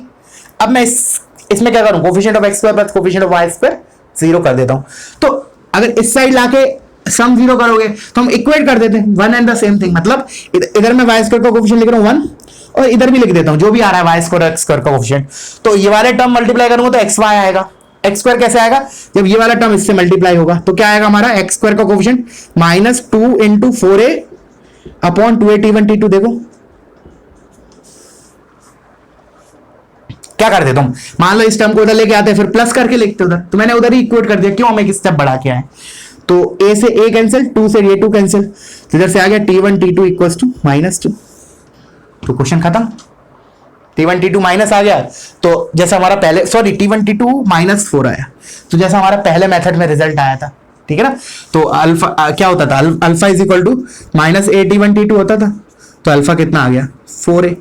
अब मैं इसमें क्या करूं, coefficient of x square plus coefficient of y square 0 कर देता हूं। तो अगर इस साइड लाके सम 0 करोगे तो हम इक्वेट कर देते हैं, one and the same thing, मतलब इधर मैं y स्क्वायर का कोफिशिएंट लिख रहा हूं 1 और इधर भी लिख देता हूं जो भी आ रहा है y स्क्वायर x स्क्वायर का कोफिशिएंट। तो ये वाले टर्म मल्टीप्लाई करूंगा तो xy आएगा, एक्स स्क्वायर कैसे आएगा, जब ये वाला टर्म इससे मल्टीप्लाई होगा तो क्या आएगा हमारा एक्स स्क्वायर का coefficient minus 2 into 4a upon 2a T1 T2। देखो क्या करते तुम, मान लो इस टर्म को उधर लेके आते फिर प्लस करके लिखते उधर, तो मैंने उधर ही इक्वेट कर दिया, क्यों, हम एक स्टेप बढ़ा के आए। तो a से a कैंसिल, 2 से ये 2 कैंसिल, तो इधर से आ गया T1 T2 इक्वल्स टू -2। तो क्वेश्चन खत्म, T1 T2 माइनस आ गया, तो जैसा हमारा पहले, सॉरी T1 T2 -4 आया, तो जैसा हमारा पहले मेथड में रिजल्ट आया था, ठीक है ना। तो अल्फा क्या होता था, alpha is equal to -a T1 T2 होता था, तो अल्फा कितना आ गया 4a,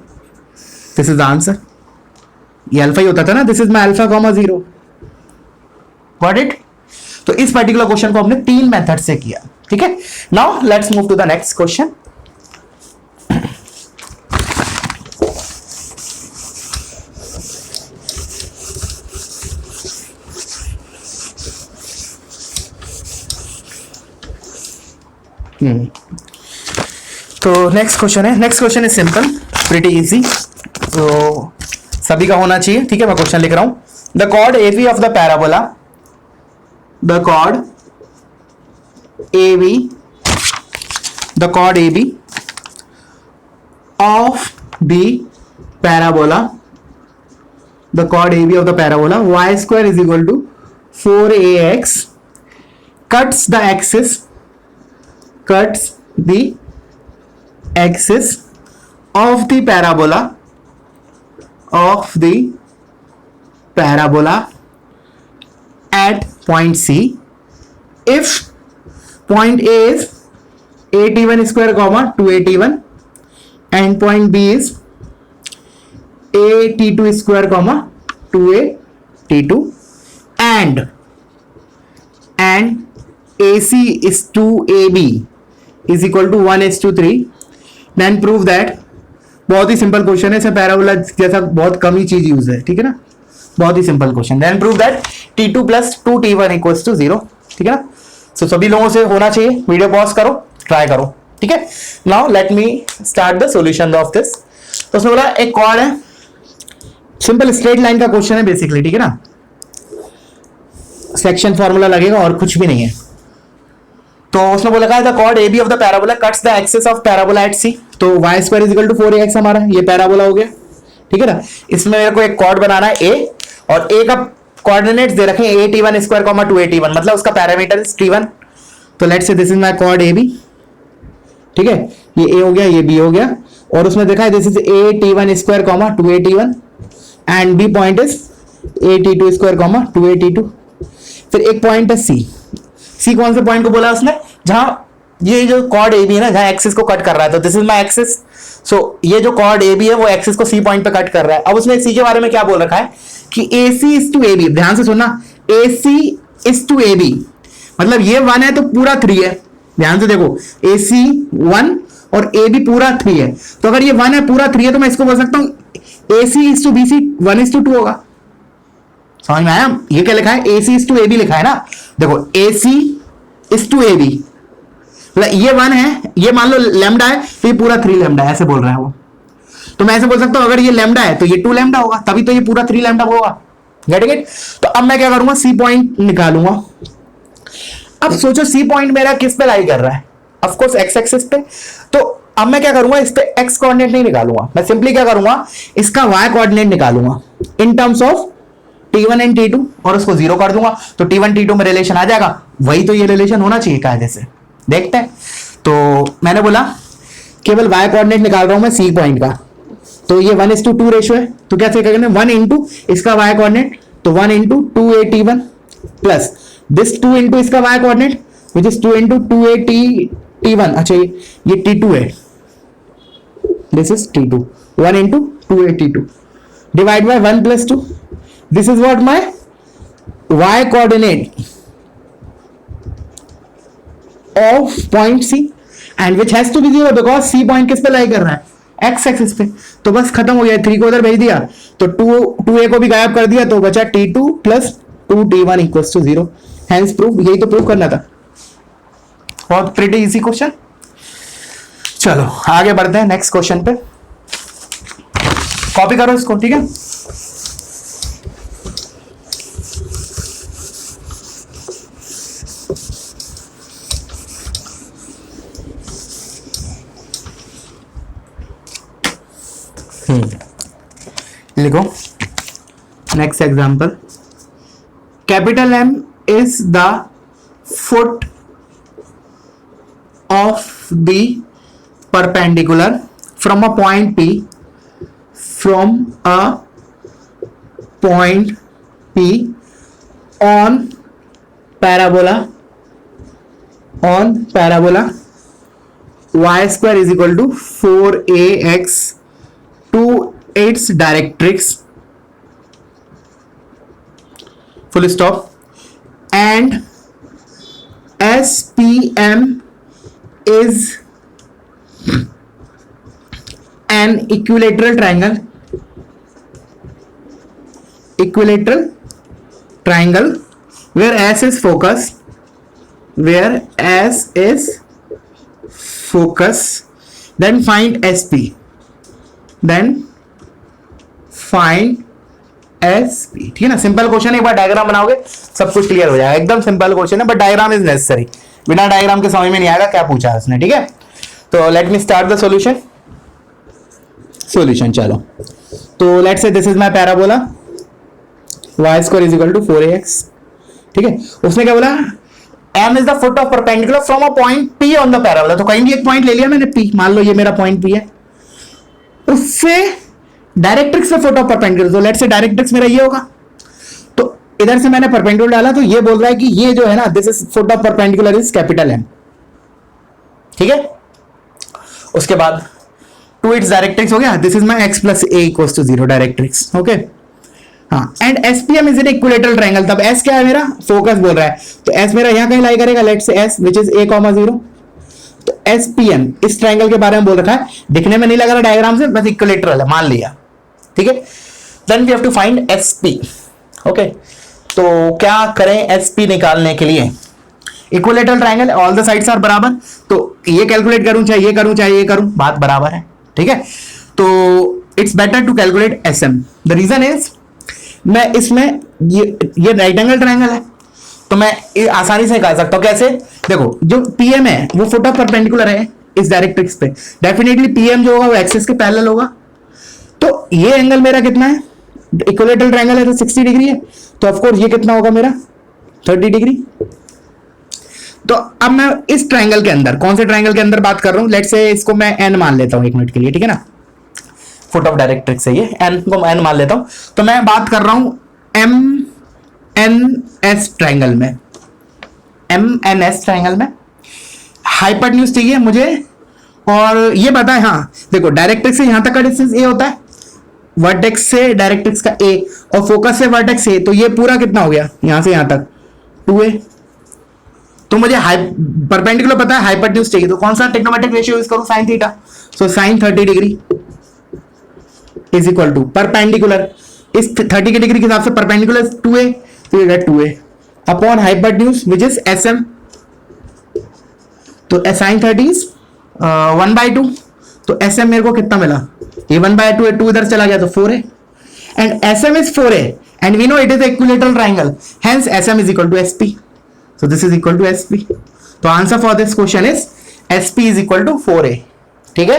this is the answer. ये अल्फा ही होता था ना, this is my alpha comma 0, got it. तो इस पर्टिकुलर क्वेश्चन को हमने 3 मेथड से किया, ठीक है। Now let's move to the next question. तो next question is simple, pretty easy, तो सभी का होना चाहिए, ठीक है। मैं क्वेश्चन लिख रहा हूं, the chord AB of the parabola, the chord AB of the parabola the chord AB of the parabola y square is equal to 4ax cuts the axis of the parabola at point C if point A is at1 square comma 2at1 and point B is at2 square comma 2at2 and AC is to AB is equal to 1:3 then prove that। बहुत ही सिंपल क्वेश्चन है, इसमें पैराबोला जैसा बहुत कम ही चीज यूज है, ठीक है ना, बहुत ही simple question. Then prove that T2 plus 2T1 equals to 0, ठीक है ना। सो सभी लोगों से होना चाहिए, वीडियो पॉज करो, ट्राई करो, ठीक है। Now let me start the solution of this. तो उसमें बोला एक कॉर्ड है, सिंपल स्ट्रेट लाइन का क्वेश्चन है बेसिकली, ठीक है ना, सेक्शन फॉर्मूला लगेगा और कुछ भी नहीं है। तो उसने बोला था the chord AB of the parabola cuts the axis of parabola at C, तो y square is equal to 4ax हमारा ये पैराबोला हो गया, ठीक है ना। इसमें मेरे को एक कॉर्ड बनाना है A और A का कोऑर्डिनेट्स दे रखे हैं at1 स्क्वायर कॉमा 2at1, मतलब उसका पैरामीटर इज t1। तो let's say this is my chord AB, ठीक है, ये A हो गया, ये B हो गया, और उसमें देखा है this is at1 square comma 2at1 and B point is at2 square comma 2at2। फिर एक पॉइंट है C कौन से पॉइंट को बोला उसने, जहां ये जो कॉर्ड AB है ना, जहां एक्सिस को कट कर रहा है, तो दिस इज माय एक्सिस। सो ये जो कॉर्ड AB है वो एक्सिस को C पॉइंट पे कट कर रहा है। अब उसने C के बारे में क्या बोल रखा है कि AC इज टू AB, ध्यान से सुनना, AC इज टू AB मतलब ये 1 है तो पूरा 3 है, ध्यान से देखो, AC 1 और AB पूरा 3 है। तो अगर ये 1 है पूरा 3 है तो मैं इसको बोल सकता हूं AC इज टू BC 1:2 होगा। समझ में आया, ये क्या लिखा है, AC इज टू AB लिखा है ना, देखो AC इज टू AB मतलब ये 1 है, ये मान लो लैम्डा है तो ये पूरा 3 लैम्डा है, ऐसे बोल रहा है वो। तो मैं ऐसे बोल सकता हूं अगर ये लैम्डा है तो ये 2 लैम्डा होगा, तभी तो ये पूरा 3 लैम्डा होगा, गेट इट। तो अब मैं क्या करूंगा, C पॉइंट निकालूंगा। अब सोचो C पॉइंट मेरा किस पे लाई कर रहा है, ऑफ कोर्स एक्स एक्सिस पे। तो अब मैं क्या करूंगा, इस पे x कोऑर्डिनेट नहीं निकालूंगा, मैं सिंपली क्या करूंगा, इसका y कोऑर्डिनेट निकालूंगा इन terms of T1 and T2 और उसको 0 कर दूंगा, तो T1 T2 में रिलेशन आ जाएगा, वही तो ये रिलेशन होना चाहिए कायदे से, देखते हैं। तो मैंने बोला केवल y कोऑर्डिनेट निकाल रहा हूं मैं C पॉइंट का, तो ये 1:2 रेशियो है, तो कैसे करेंगे, 1 इंटू इसका y कोऑर्डिनेट, तो 1 into 2at1 plus this 2 into इसका y coordinate which is 2 into 2at1, अच्छा ये T2 है, this is T2, 1 into 2at2 divide by 1 plus 2, this is what my y coordinate of point C and which has to be 0 because C point किस पे लाई कर रहा है, x एक्सिस पे। तो बस खत्म हो गया, 3 को उधर भेज दिया तो 2a को भी गायब कर दिया, तो बचा T2 plus 2T1 equals to 0, hence proof. यही तो प्रूफ करना था, बहुत प्रीटी इजी क्वेश्चन। चलो आगे बढ़ते हैं नेक्स्ट क्वेश्चन पे, कॉपी करो इसको, ठीक है। लिखो next example, capital M is the foot of the perpendicular from a point P on parabola y square is equal to 4ax to its directrix full stop and SPM is an equilateral triangle where S is focus, then find SP, ठीक है ना। सिंपल क्वेश्चन, एक बार डायग्राम बनाओगे सब कुछ क्लियर हो जाएगा, एकदम सिंपल क्वेश्चन है, बट डायग्राम इज नेसेसरी, बिना डायग्राम के समझ में नहीं आएगा क्या पूछा है उसने, ठीक है। तो let me start the solution. चलो, तो let's say this is my parabola, y square is equal to 4ax। ठीक है, उसने क्या बोला, m इज the foot of perpendicular from a point p on the parabola. तो कहीं भी एक पॉइंट ले लिया मैंने p, मान लो ये मेरा पॉइंट p है, उससे डायरेक्ट्रिक्स से फुट ऑफ परपेंडिकुलर, तो लेट्स से डायरेक्ट्रिक्स मेरा ये होगा, तो इधर से मैंने परपेंडिकुलर डाला, तो ये बोल रहा है कि ये जो है ना, this is foot of perpendicular is capital M। ठीक है, उसके बाद टू इट्स डायरेक्ट्रिक्स हो गया, this is my x plus a equals to 0 directrix. Okay, हाँ, and SPM is an equilateral triangle. तब S क्या है मेरा, फोकस बोल रहा है, तो S मेरा यहां कहीं लाई करेगा, let's say S which is a,0। तो SPM इस ट्रायंगल के बारे में बोल रखा है, दिखने में नहीं लग रहा डायग्राम से, बस इक्विलेटरल है मान लिया। ठीक है, then we have to find SP। Okay, तो क्या करें SP निकालने के लिए, equilateral triangle, all the sides are बराबर, तो ये कैलकुलेट करूं चाहे ये करूं चाहे ये करूं, बात बराबर है। ठीक है, तो it's better to calculate SM। The reason is, मैं इसमें ये राइट एंगल ट्रायंगल है, तो मैं आसानी से निकाल सकता हूं। कैसे, देखो जो PM है वो फुट ऑफ परपेंडिकुलर है इस डायरेक्ट्रिक्स पे, डेफिनेटली PM जो होगा वो एक्सिस के पैरेलल होगा। तो ये एंगल मेरा कितना है, इक्विलेटरल ट्रायंगल है तो 60 डिग्री है, तो ऑफ कोर्स ये कितना होगा मेरा 30 डिग्री। तो अब मैं इस ट्रायंगल के अंदर, कौन से ट्रायंगल के अंदर बात कर रहा हूं, लेट्स से इसको मैं N मान लेता हूं 1 मिनट के लिए। ठीक है ना, फुट ऑफ डायरेक्ट्रिक्स है ये, N को N मान लेता हूं, तो मैं बात कर रहा हूं MNS ट्रायंगल में, MNS ट्रायंगल में हाइपोटेन्यूज चाहिए मुझे, और ये बताए, हाँ देखो डायरेक्ट्रिक्स से यहां तक का डिस्टेंस A होता है, वर्टेक्स से डायरेक्ट्रिक्स का A, और फोकस से वर्टेक्स A, तो ये पूरा कितना हो गया यहां से यहां तक 2A। तो मुझे परपेंडिकुलर पता है, हाइपोटेन्यूज चाहिए, तो कौन सा ट्रिग्नोमेट्रिक रेशियो यूज करूं, sin थीटा। So sin 30 degree is equal to perpendicular, इस 30 के डिग्री के हिसाब से परपेंडिकुलर 2A, तो ये 2A upon hypotenuse which is SM। तो sin 30 इज 1/2, तो SM मेरे को कितना मिला, ये 1/2 है, 2 इधर चला गया तो 4A, and SM is 4A, and we know it is equilateral triangle, hence SM is equal to SP। So this is equal to SP. तो answer for this question is SP is equal to 4A। ठीक है,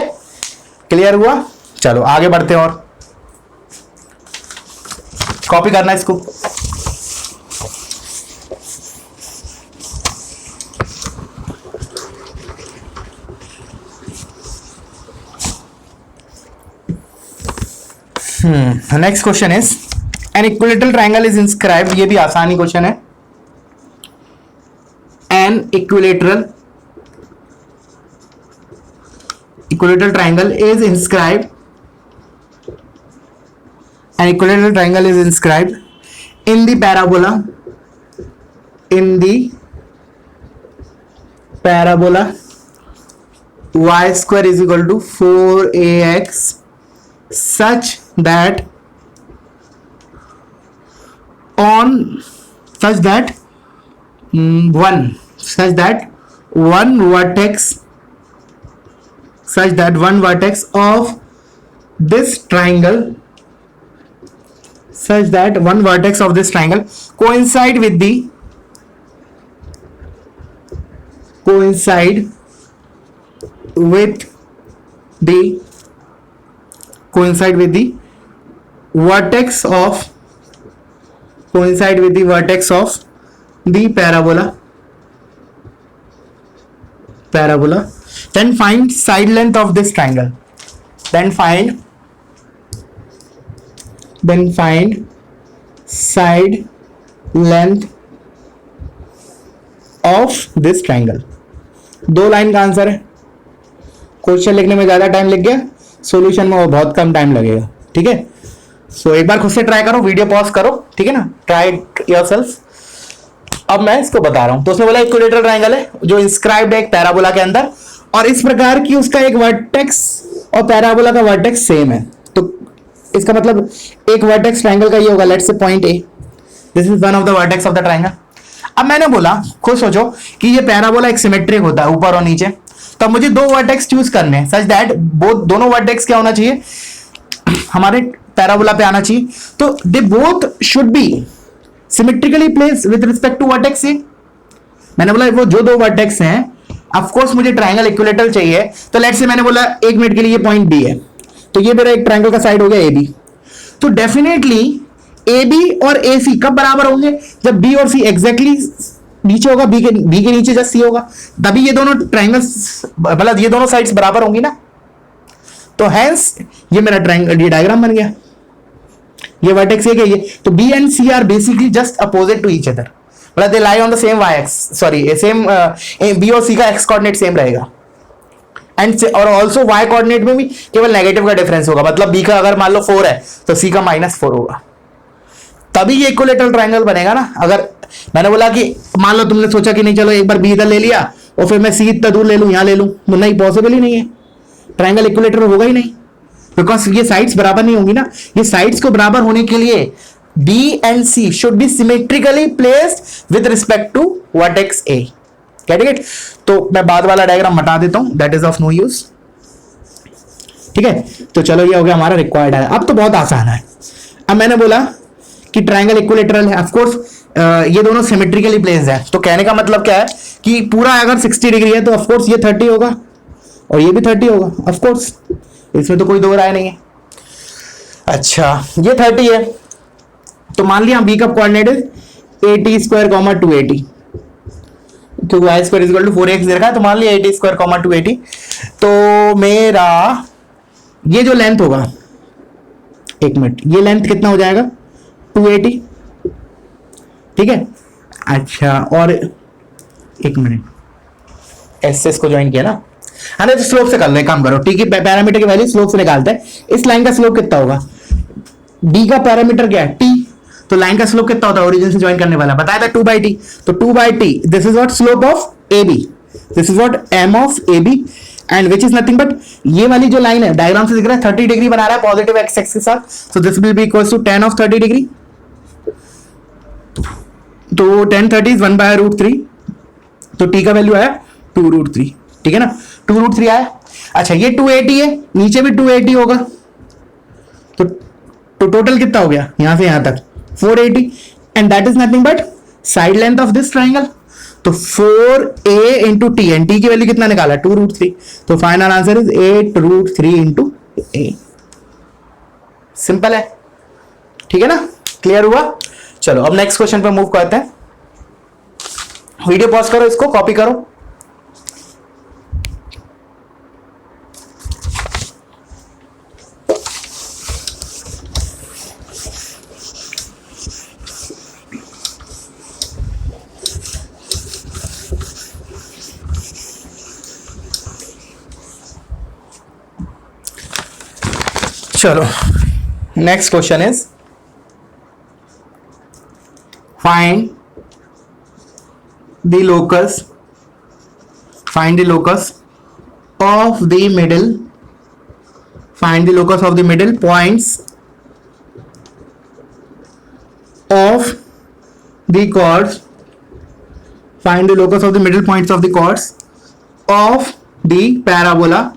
क्लियर हुआ। चलो आगे बढ़ते हैं, और कॉपी करना इसको। Next question is an equilateral triangle is inscribed. ये भी आसानी क्वेश्चन है। An equilateral triangle is inscribed. An equilateral triangle is inscribed in the parabola. In the parabola, y square is equal to 4ax, such that one vertex of this triangle coincide with the vertex of the parabola. Then find side length of this triangle. Then find side length of this triangle. 2 line का आंसर है। क्वेश्चन लिखने में ज्यादा टाइम लग गया, सॉल्यूशन में वो बहुत कम टाइम लगेगा। ठीक है, सो एक बार खुद से ट्राई करो, वीडियो पॉज करो। ठीक है ना, ट्राई इट योरसेल्फ। अब मैं इसको बता रहा हूं। तो उसने बोला इक्विलेटरल ट्रायंगल है जो इंस्क्राइब्ड है एक पैराबोला के अंदर, और इस प्रकार की उसका एक वर्टेक्स और पैराबोला का वर्टेक्स सेम है। तो इसका मतलब एक वर्टेक्स ट्रायंगल का ये होगा, let's say point A, this is one of the vertex of the triangle. अब मैंने बोला, खुद सोचो कि ये पैराबोला एक सिमेट्रिक होता है ऊपर और नीचे, तो मुझे 2 वर्टेक्स चूज करने हैं, सच दैट दोनों वर्टेक्स क्या होना चाहिए, हमारे पैराबोला पे आना चाहिए। तो they both should be symmetrically placed with respect to vertex A। मैंने बोला वो जो 2 वर्टेक्स हैं, ऑफ कोर्स मुझे ट्रायंगल इक्विलेटरल चाहिए, तो लेट्स से मैंने बोला 1 मिनट के लिए ये पॉइंट B है, तो ये मेरा एक ट्रायंगल का साइड हो गया AB। तो डेफिनेटली ए बी और ए सी कब बराबर होंगे? जब बी और सी एग्जैक्टली नीचे होगा, बी के नीचे जस्ट सी होगा, तभी ये दोनों ट्राइंगल्स, मतलब ये दोनों साइड्स बराबर होंगी ना। तो हेंस ये मेरा ट्राइंगल, ये डायग्राम बन गया, ये वर्टेक्स एक है ये। तो B and C are basically just opposite to each other, मतलब they lie on the same y x, sorry same, B और सी का एक्स कोऑर्डिनेट सेम रहेगा, एंड और ऑल्सो वाई कोऑर्डिनेट में भी केवल नेगेटिव का डिफरेंस होगा, मतलब बी का अगर मान लो 4 है तो सी का -4 होगा, तभी ये इक्विलेटरल ट्रायंगल बनेगा ना। अगर मैंने बोला कि मान लो तुमने सोचा कि नहीं चलो एक बार बी इधर ले लिया और फिर मैं सी इतना दूर ले लूं, यहां ले लूं, तो नहीं, पॉसिबल ही नहीं है, ट्रायंगल इक्विलेटरल होगा ही नहीं, बिकॉज ये साइड्स बराबर नहीं होंगी ना। ये साइड्स को बराबर होने के लिए B and C should be symmetrically placed with respect to vertex A. Get it? तो मैं बाद वाला डायग्राम हटा देता हूं, that is of no use. ठीक है, तो चलो ये हो गया हमारा रिक्वायर्ड है। अब तो बहुत आसान है। अब मैंने बोला कि ट्रायंगल इक्विलेटरल है, ऑफ कोर्स ये दोनों सिमेट्रिकली प्लेस्ड है, तो कहने का मतलब क्या है कि पूरा अगर 60 डिग्री है तो ऑफ कोर्स ये 30 होगा और ये भी 30 होगा, ऑफ कोर्स, इसमें तो कोई दो राय नहीं है। अच्छा, ये 30 है, तो मान लिया बी का कोऑर्डिनेट इज 80 स्क्वायर, 280, तो y square is equal to 4x दे रखा है, तो मान लिया 80 स्क्वायर, 280, तो मेरा ये जो लेंथ होगा, एक मिनट, ये लेंथ कितना हो जाएगा? 280, ठीक है। अच्छा, और एक मिनट, एस को ज्वाइन किया ना, हाँ, तो स्लोप से कर लो, एक काम करो, टी की पैरामीटर की वैल्यू स्लोप से निकालते हैं। इस लाइन का स्लोप कितना होगा? डी का पैरामीटर क्या है? टी, तो लाइन का स्लोप कितना होता है ओरिजिन से ज्वाइन करने वाला? बताया था 2/t, तो 2/t, this is what slope of A B, this is what m of A B, and which is nothing but ये वाली जो लाइन है डायग्राम से दिख रहा है 30 डिग्री बना रहा है पॉजिटिव एक्स एक्स के साथ, so this will be equal to tan of 30 degree, तो tan 30 इज 1/√3, तो t का वैल्यू आया 2√3, ठीक है ना, 2√3 आया। अच्छा, ये 280 है, नीचे भी 280 होगा, तो टोटल कितना हो गया यहां से यहां तक? 480, and that is nothing but side length of this triangle, तो 4a into T, and T की वैल्यू कितना निकाला? 2√3, तो final answer is 8√3 into A. Simple है, ठीक है ना, क्लियर हुआ? चलो अब नेक्स्ट क्वेश्चन पे मूव करते हैं। वीडियो पॉज करो, इसको कॉपी करो। चलो next question is find the locus of the middle points of the chords, find the locus of the middle points of the chords of the parabola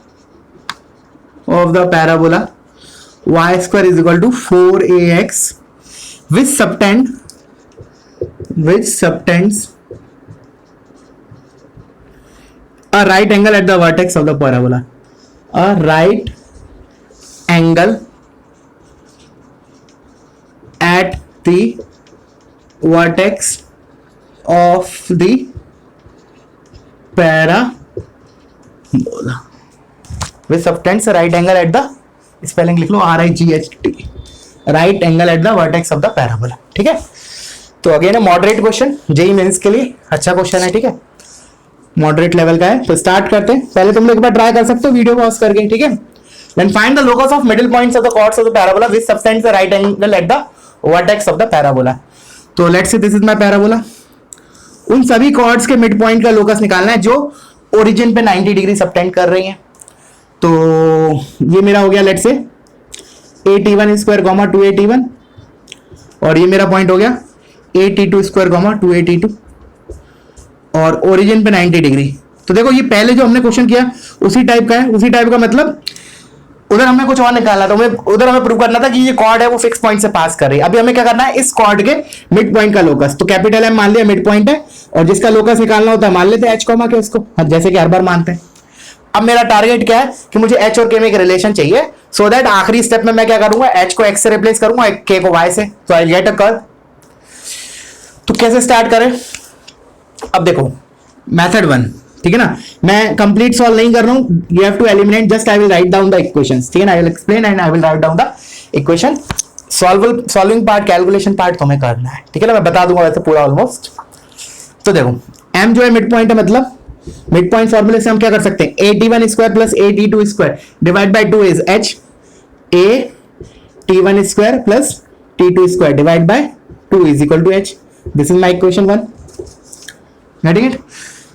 y square is equal to 4ax which subtends a right angle at the vertex of the parabola. A right angle at the vertex of the parabola which subtends a right angle at the, spelling लिख लो RIGHT, right angle at the vertex of the parabola, ठीक है। तो अगेन है मॉडरेट क्वेश्चन, जेईई मेंस के लिए अच्छा क्वेश्चन है, ठीक है, मॉडरेट लेवल का है। तो स्टार्ट करते हैं, पहले तुम लोग एक बार ट्राई कर सकते हो वीडियो पॉज करके, ठीक है। Then find the locus of middle points of the chords of the parabola which subtends the right angle at the vertex of the parabola. तो let's say this is my parabola, उन सभी chords के मिड पॉइंट का लोकस निकालना है जो ओरिजिन पे 90 डिग्री सबटेंड कर रही हैं। तो ये मेरा हो गया लेट से 81 स्क्वायर, 281, और ये मेरा पॉइंट हो गया 82 स्क्वायर, 282, और ओरिजिन पे 90 डिग्री। तो देखो ये पहले जो हमने क्वेश्चन किया उसी टाइप का है, उसी टाइप का मतलब उधर हमने कुछ और निकाला था, उधर हमें प्रूव करना था कि ये कॉर्ड है वो फिक्स पॉइंट से पास कर रही है। अभी हमें क्या करना है, इस कॉर्ड के मिड पॉइंट का लोकस, तो कैपिटल एम मान लिया मिड पॉइंट है, और जिसका लोकस निकालना होता है मान लेते हैं एच कॉमा के उसको, जैसे कि हर बार मानते हैं। अब मेरा टारगेट क्या है कि मुझे एच और के में एक रिलेशन चाहिए, सो दैट आखिरी स्टेप में मैं क्या करूंगा, एच को एक्स से रिप्लेस करूंगा, के को वाई से, तो आई गेट अ कर्व। तो कैसे स्टार्ट करें? अब देखो मेथड 1, ठीक है ना, मैं कंप्लीट सॉल्व नहीं कर रहा हूं, you have to eliminate, just I will write down the equations, ठीक है ना, I will explain and I will write down the equation. Solving part, calculation part तुम्हें करना है, ठीक है ना, मैं बता दूंगा वैसे पूरा ऑलमोस्ट। तो देखो m जो है मिड पॉइंट है, मतलब मिड पॉइंट फॉर्मूले से हम क्या कर सकते हैं, a t1 square plus a t2 square divide by 2 is h a t1 square plus t2 square divide by 2 is equal to h। This is my equation 1, getting it.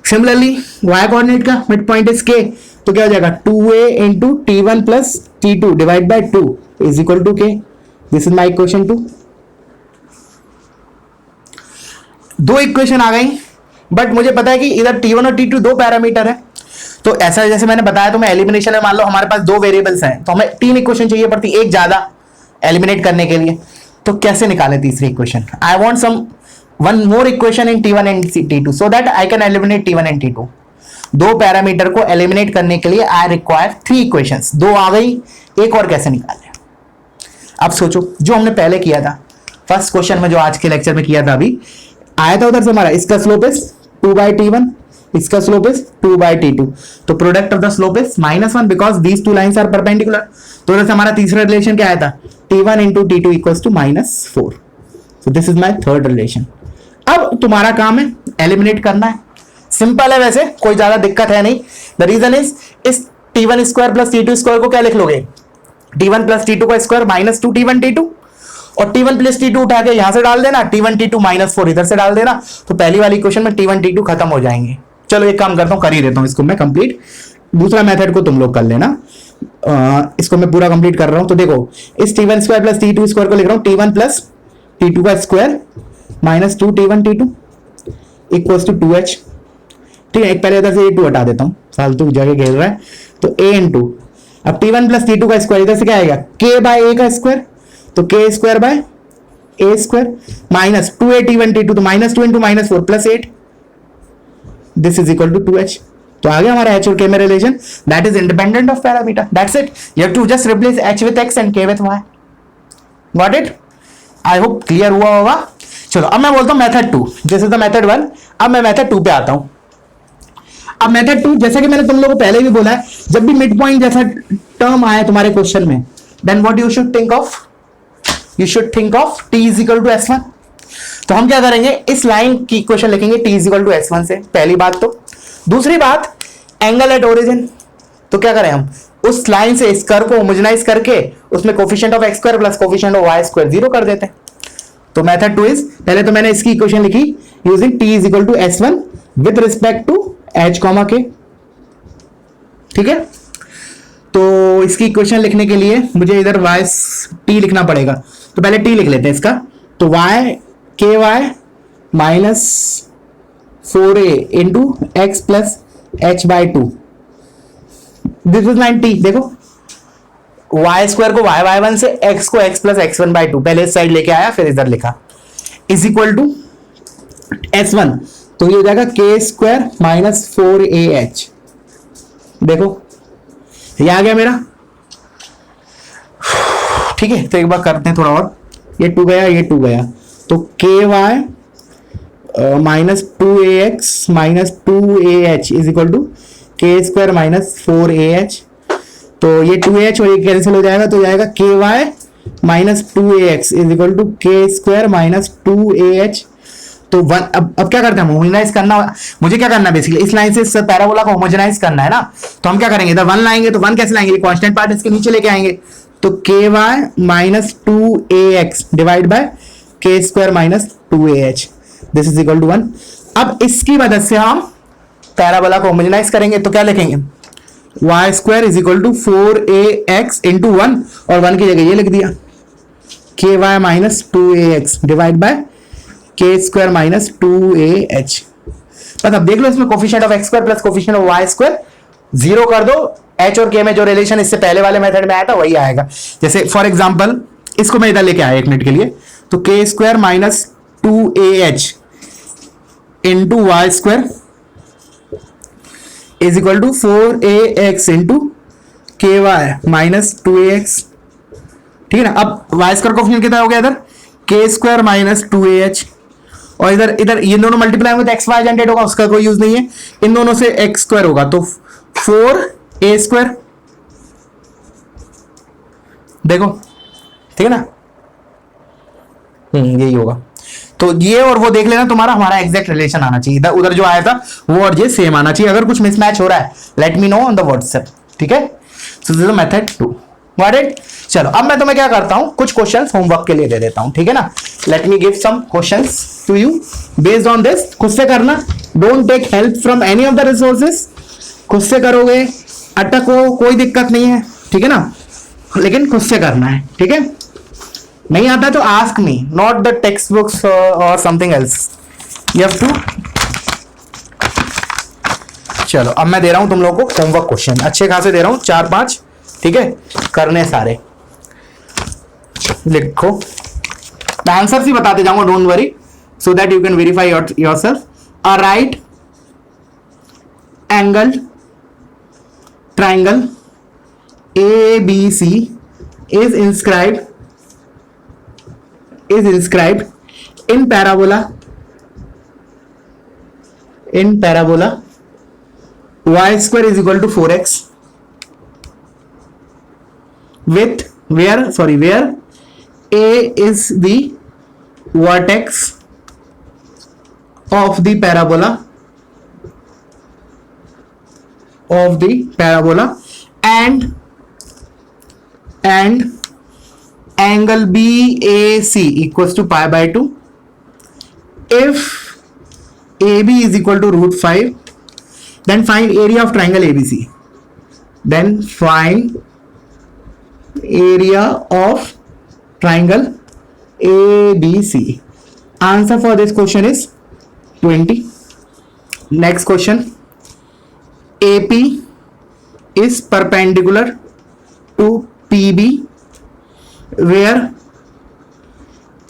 Similarly y coordinate का मिड पॉइंट इज k, तो क्या हो जाएगा 2a into t1 plus t2 divide by 2 is equal to k। This is my equation 2। दो इक्वेशन आ गई, बट मुझे पता है कि इधर t1 और t2 दो पैरामीटर है, तो ऐसा जैसे मैंने बताया तो मैं एलिमिनेशन में मान लो हमारे पास दो वेरिएबल्स हैं, तो हमें 3 इक्वेशन चाहिए पड़ती, एक ज्यादा एलिमिनेट करने के लिए। तो कैसे निकाले तीसरी equation? I want some one more equation in t1 and t2 so that I can eliminate t1 and t2। दो पैरामीटर को एलिमिनेट करने के लिए आई रिक्वायर 3 इक्वेशंस। दो आ गई, एक और कैसे निकाले? अब सोचो, जो हमने पहले किया था फर्स्ट क्वेश्चन में, जो आज के लेक्चर में किया था, अभी आया था उधर से हमारा, इसका स्लोप इज 2/t1, इसका स्लोप इज 2/t2, तो product of the slope is -1 because these two lines are perpendicular. तो उधर से हमारा तीसरा रिलेशन क्या आया था, t1 into t2 equals to -4। So this is my third relation. अब तुम्हारा काम है एलिमिनेट करना है, सिंपल है, वैसे कोई ज्यादा दिक्कत है नहीं। द रीजन इज इस t1 square plus t2 square को क्या लिख लोगे, t1 प्लस t2 का स्क्वायर -2 t1 t2, और t1 प्लस t2 उठा के यहां से डाल देना, t1 t2 -4 इधर से डाल देना, तो पहली वाली इक्वेशन में t1 t2 खत्म हो जाएंगे। चलो एक काम करता हूं, कर ही देता हूं इसको मैं कंप्लीट, दूसरा मेथड को तुम लोग कर लेना, इसको मैं पूरा कंप्लीट कर रहा हूं। तो देखो इस t1 square plus t2 square को लिख रहा हूं t1 प्लस t2 का square -2 t1 t2 equals to 2h, ठीक है। एक पहले इधर से a2 हटा देता हूं, फालतू जगह घेर रहा है, तो a इंटू, अब t1 प्लस t2 का स्क्वायर इधर से क्या आएगा, k बाय a का स्क्वायर, तो k square by a square minus 2a t1 t2, तो -2 into -4 plus 8, this is equal to 2h। तो आ गया हमारा h और k में relation, that is independent of parameter, that's it. You have to just replace h with x and k with y। Got it? I hope clear हुआ होगा। चलो अब मैं बोलता हूं method 2, this is the method 1। अब मैं मेथड 2 पे आता हूं। अब मेथड 2, जैसा कि मैंने तुम लोगों को पहले भी बोला है, जब भी मिड पॉइंट जैसा टर्म आए तुम्हारे क्वेश्चन में, then what you should think of, you should think of t is equal to s1। तो हम क्या करेंगे, इस लाइन की इक्वेशन लिखेंगे t is equal to s1 से, पहली बात। तो दूसरी बात, एंगल एट ओरिजिन, तो क्या करें हम, उस लाइन से इस कर्व को होमोजेनाइज करके उसमें coefficient of x square plus coefficient of y square 0 कर देते हैं। तो मेथड 2 इज, पहले तो मैंने इसकी इक्वेशन लिखी using t is equal to s1 with respect to h, k, ठीक है। तो इसकी इक्वेशन लिखने के लिए मुझे इधर y t लिखना पड़ेगा, तो पहले t लिख लेते हैं इसका। तो y ky minus 4a into x plus h by 2, this is 90। देखो y स्क्वायर को y1 से, x को x प्लस x1 बाई 2, पहले इस साइड लेके आया फिर इधर लिखा, इज इक्वल टू s1, तो ये हो जाएगा k स्क्वायर माइनस 4ah। देखो ये आ गया मेरा, ठीक है। तो एक बार करते हैं थोड़ा और, ये 2 गया, ये 2 गया, तो ky minus 2ax minus 2ah is equal to k square minus 4ah। तो ये 2ah और ये कैंसिल हो जाएगा, तो जाएगा ky minus 2ax is equal to k square minus 2ah। तो अब क्या करते हैं, होमोजेनाइज करना, मुझे क्या करना है बेसिकली, इस लाइन से इस पैराबोला को होमोजेनाइज करना है ना। तो हम क्या करेंगे, इधर 1 लाएंगे, तो 1 कैसे लाएंगे, कांस्टेंट पार्ट इसके नीचे लेके आएंगे, तो ky minus 2ax divide by k square minus 2ah, this is equal to 1। अब इसकी मदद से हम पैराबोला को होमोजेनाइज करेंगे, तो क्या लिखेंगे, y square is equal to 4ax into 1, और 1 की जगह ये लिख दिया ky minus 2ax divide by k square minus 2ah। बस अब देख लो, इसमें coefficient of x square plus coefficient of y square 0 कर दो, h और k में जो रिलेशन इससे पहले वाले मेथड में आया था वही आएगा। जैसे फॉर एग्जांपल इसको मैं इधर लेके आया 1 मिनट के लिए, तो k square minus 2ah into y square is equal to 4ax into k y minus 2ax। ठीक है ना। अब वाई स्क्वायर कोफिशिएंट कितना हो गया इधर, के स्क्वायर माइनस 2ah, और इधर इधर ये दोनों मल्टीप्लाई में एक्स वाई जनरेट होगा, उसका कोई यूज नहीं है। इन दोनों से एक्स स्क्वायर होगा तो 4a स्क्वायर, देखो ठीक है ना, यही होगा। तो ये और वो देख लेना, तुम्हारा हमारा एग्जैक्ट रिलेशन आना चाहिए, इधर उधर जो आया था वो और ये सेम आना चाहिए। अगर कुछ मिसमैच हो रहा है let me know on the WhatsApp, ठीक है। सो this is method 2, got it. चलो अब मैं तुम्हें क्या करता हूं, कुछ क्वेश्चंस होमवर्क के लिए दे देता हूं, ठीक है ना। Let me give some questions to you based on this. खुद से करना, don't take help from any of the resources. खुद से करोगे, अटको कोई दिक्कत नहीं है, ठीक है ना, लेकिन खुद से करना है, ठीक है। नहीं आता तो ask me, not the textbooks और something else, you have to. चलो अब मैं दे रहा हूं तुम लोगों को होमवर्क क्वेश्चन, अच्छे खासे दे रहा हूं, 4-5, ठीक है, करने सारे। लिखो, मैं आंसर ही बताते जाऊंगा, don't worry, so that you can verify yourself. A right angle triangle ABC is inscribed in parabola y square is equal to 4x with where A is the vertex of the parabola and angle BAC equals to pi by 2. If AB is equal to √5, then find area of triangle ABC. Then find area of triangle ABC. Answer for this question is 20. Next question. AP is perpendicular to PB where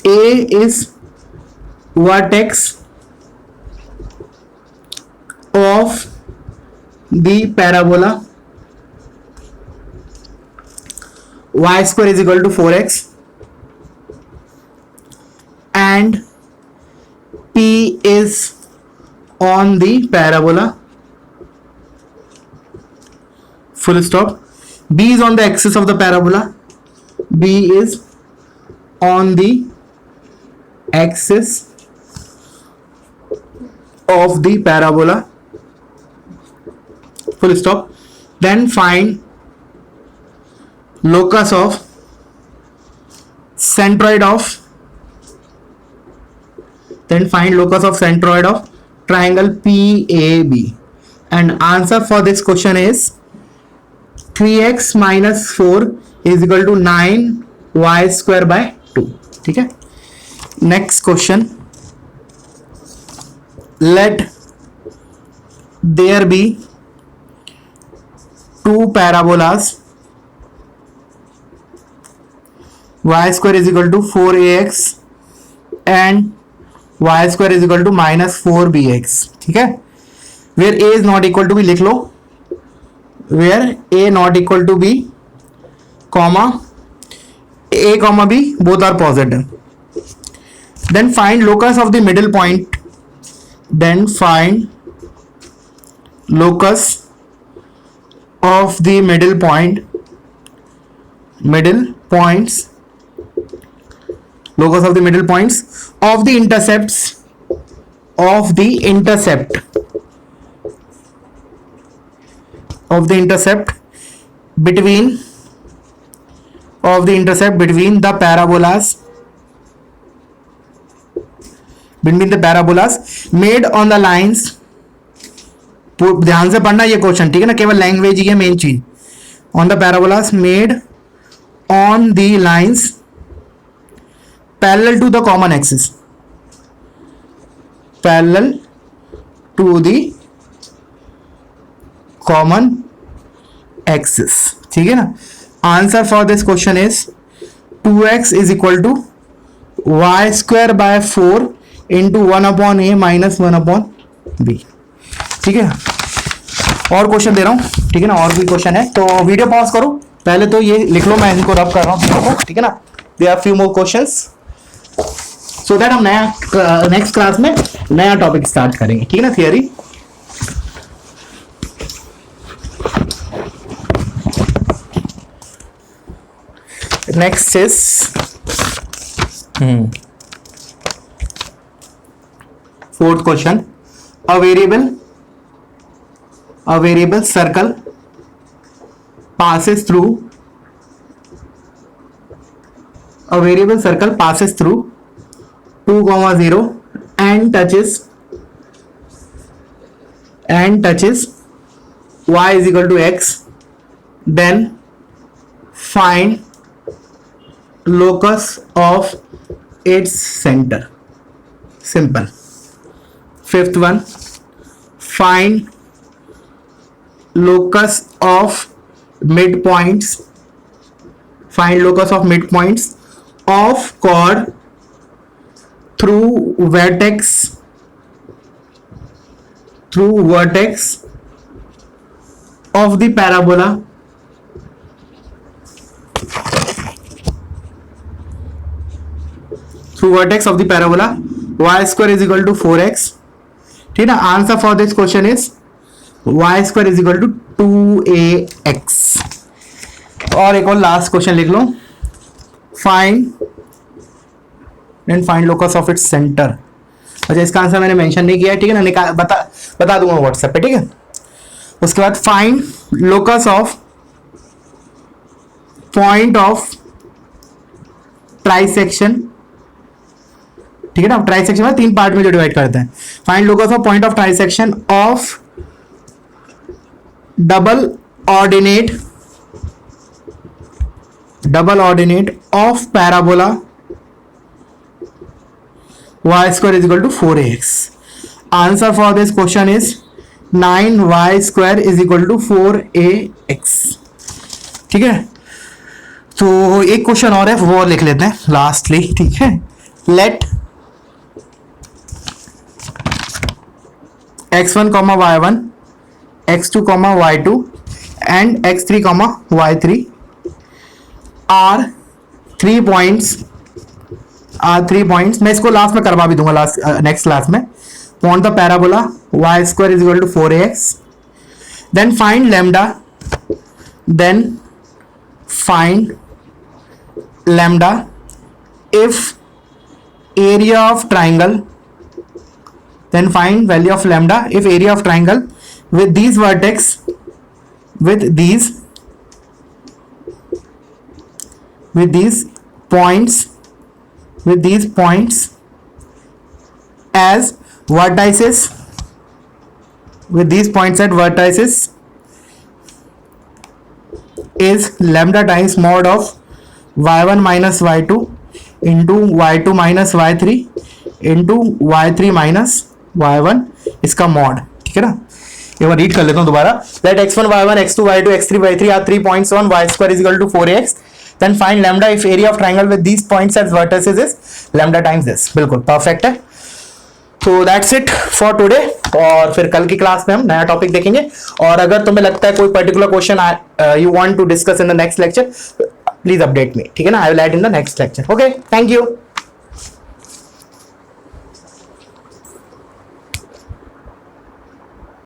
A is vertex of the parabola y square is equal to 4x and P is on the parabola, full stop. B is on the axis of the parabola. B is on the axis of the parabola, full stop. Then find locus of centroid of triangle PAB, and answer for this question is 3x minus 4 is equal to 9y square by 2, ठीक है। Next question, let there be 2 parabolas y square is equal to 4ax and y square is equal to minus 4bx, ठीक है। where a is not equal to b लिख लो, where a not equal to b comma a comma b both are positive. Then find locus of the middle point. Then find locus of the middle points, locus of the middle points of the intercepts of the intercept between the parabolas made on the lines. ध्यान से पढ़ना ये क्वेश्चन, ठीक है ना, केवल लैंग्वेज ही है मेन चीज। On the parabolas made on the lines parallel to the common axis, parallel to the common axis, ठीक है ना। Answer for this question is 2x is equal to y square by 4 into 1 upon a minus 1 upon b, ठीक है। और क्वेश्चन दे रहा हूँ, ठीक है ना, और भी क्वेश्चन है, तो वीडियो पॉज करो, पहले तो ये लिख लो, मैं इनको रब कर रहा हूँ, ठीक है ना। They are few more questions so that हम नया नेक्स्ट क्लास में नया टॉपिक स्टार्ट करेंगे, ठीक है ना, theory. Next is fourth question, a variable circle passes through 2, 0 and touches y is equal to x, then find locus of its center. Simple. Fifth one, find locus of midpoints of chord through vertex of the parabola y square is equal to 4x, ठीक है ना। Answer for this question is y square is equal to 2ax। और एक और लास्ट क्वेश्चन लिख लो, find locus of its centre. अच्छा, इसका आंसर मैंने मेंशन नहीं किया है, ठीक है ना, बता दूंगा व्हाट्सएप पे, ठीक है। उसके बाद find locus of point of trisection, ठीक है ना। ट्राइसेक्शन में 3 पार्ट में जो डिवाइड करते हैं। Find locus of point of trisection of double ordinate of parabola y square is equal to 4ax. Answer for this question is 9y square is equal to 4ax, ठीक है। तो एक क्वेश्चन और है, वो और लिख लेते हैं लास्टली, ठीक है। Let x1, y1, x2, y2 and x3, y3 are 3 points। मैं इसको लास्ट में करवा भी दूंगा, नेक्स्ट क्लास में। On the parabola y square is equal to 4ax, then find lambda if area of triangle, then find value of lambda if area of triangle with these vertex with these points as vertices, with these points at vertices is lambda times mod of y1 minus y2 into y2 minus y3 into y3 minus y1, इसका mod, ठीक है ना। एक बार रीड कर लेता हूं दोबारा। Let x1, y1, x2, y2, x3, y3 are 3 points on y square is equal to 4ax, then find lambda if area of triangle with these points as vertices is lambda times this। बिल्कुल परफेक्ट है। तो दैट्स इट फॉर टुडे, और फिर कल की क्लास में हम नया टॉपिक देखेंगे। और अगर तुम्हें लगता है कोई particular question you want to discuss in the next lecture, please update me, ठीक है ना। I will add in the next lecture. Okay, thank you.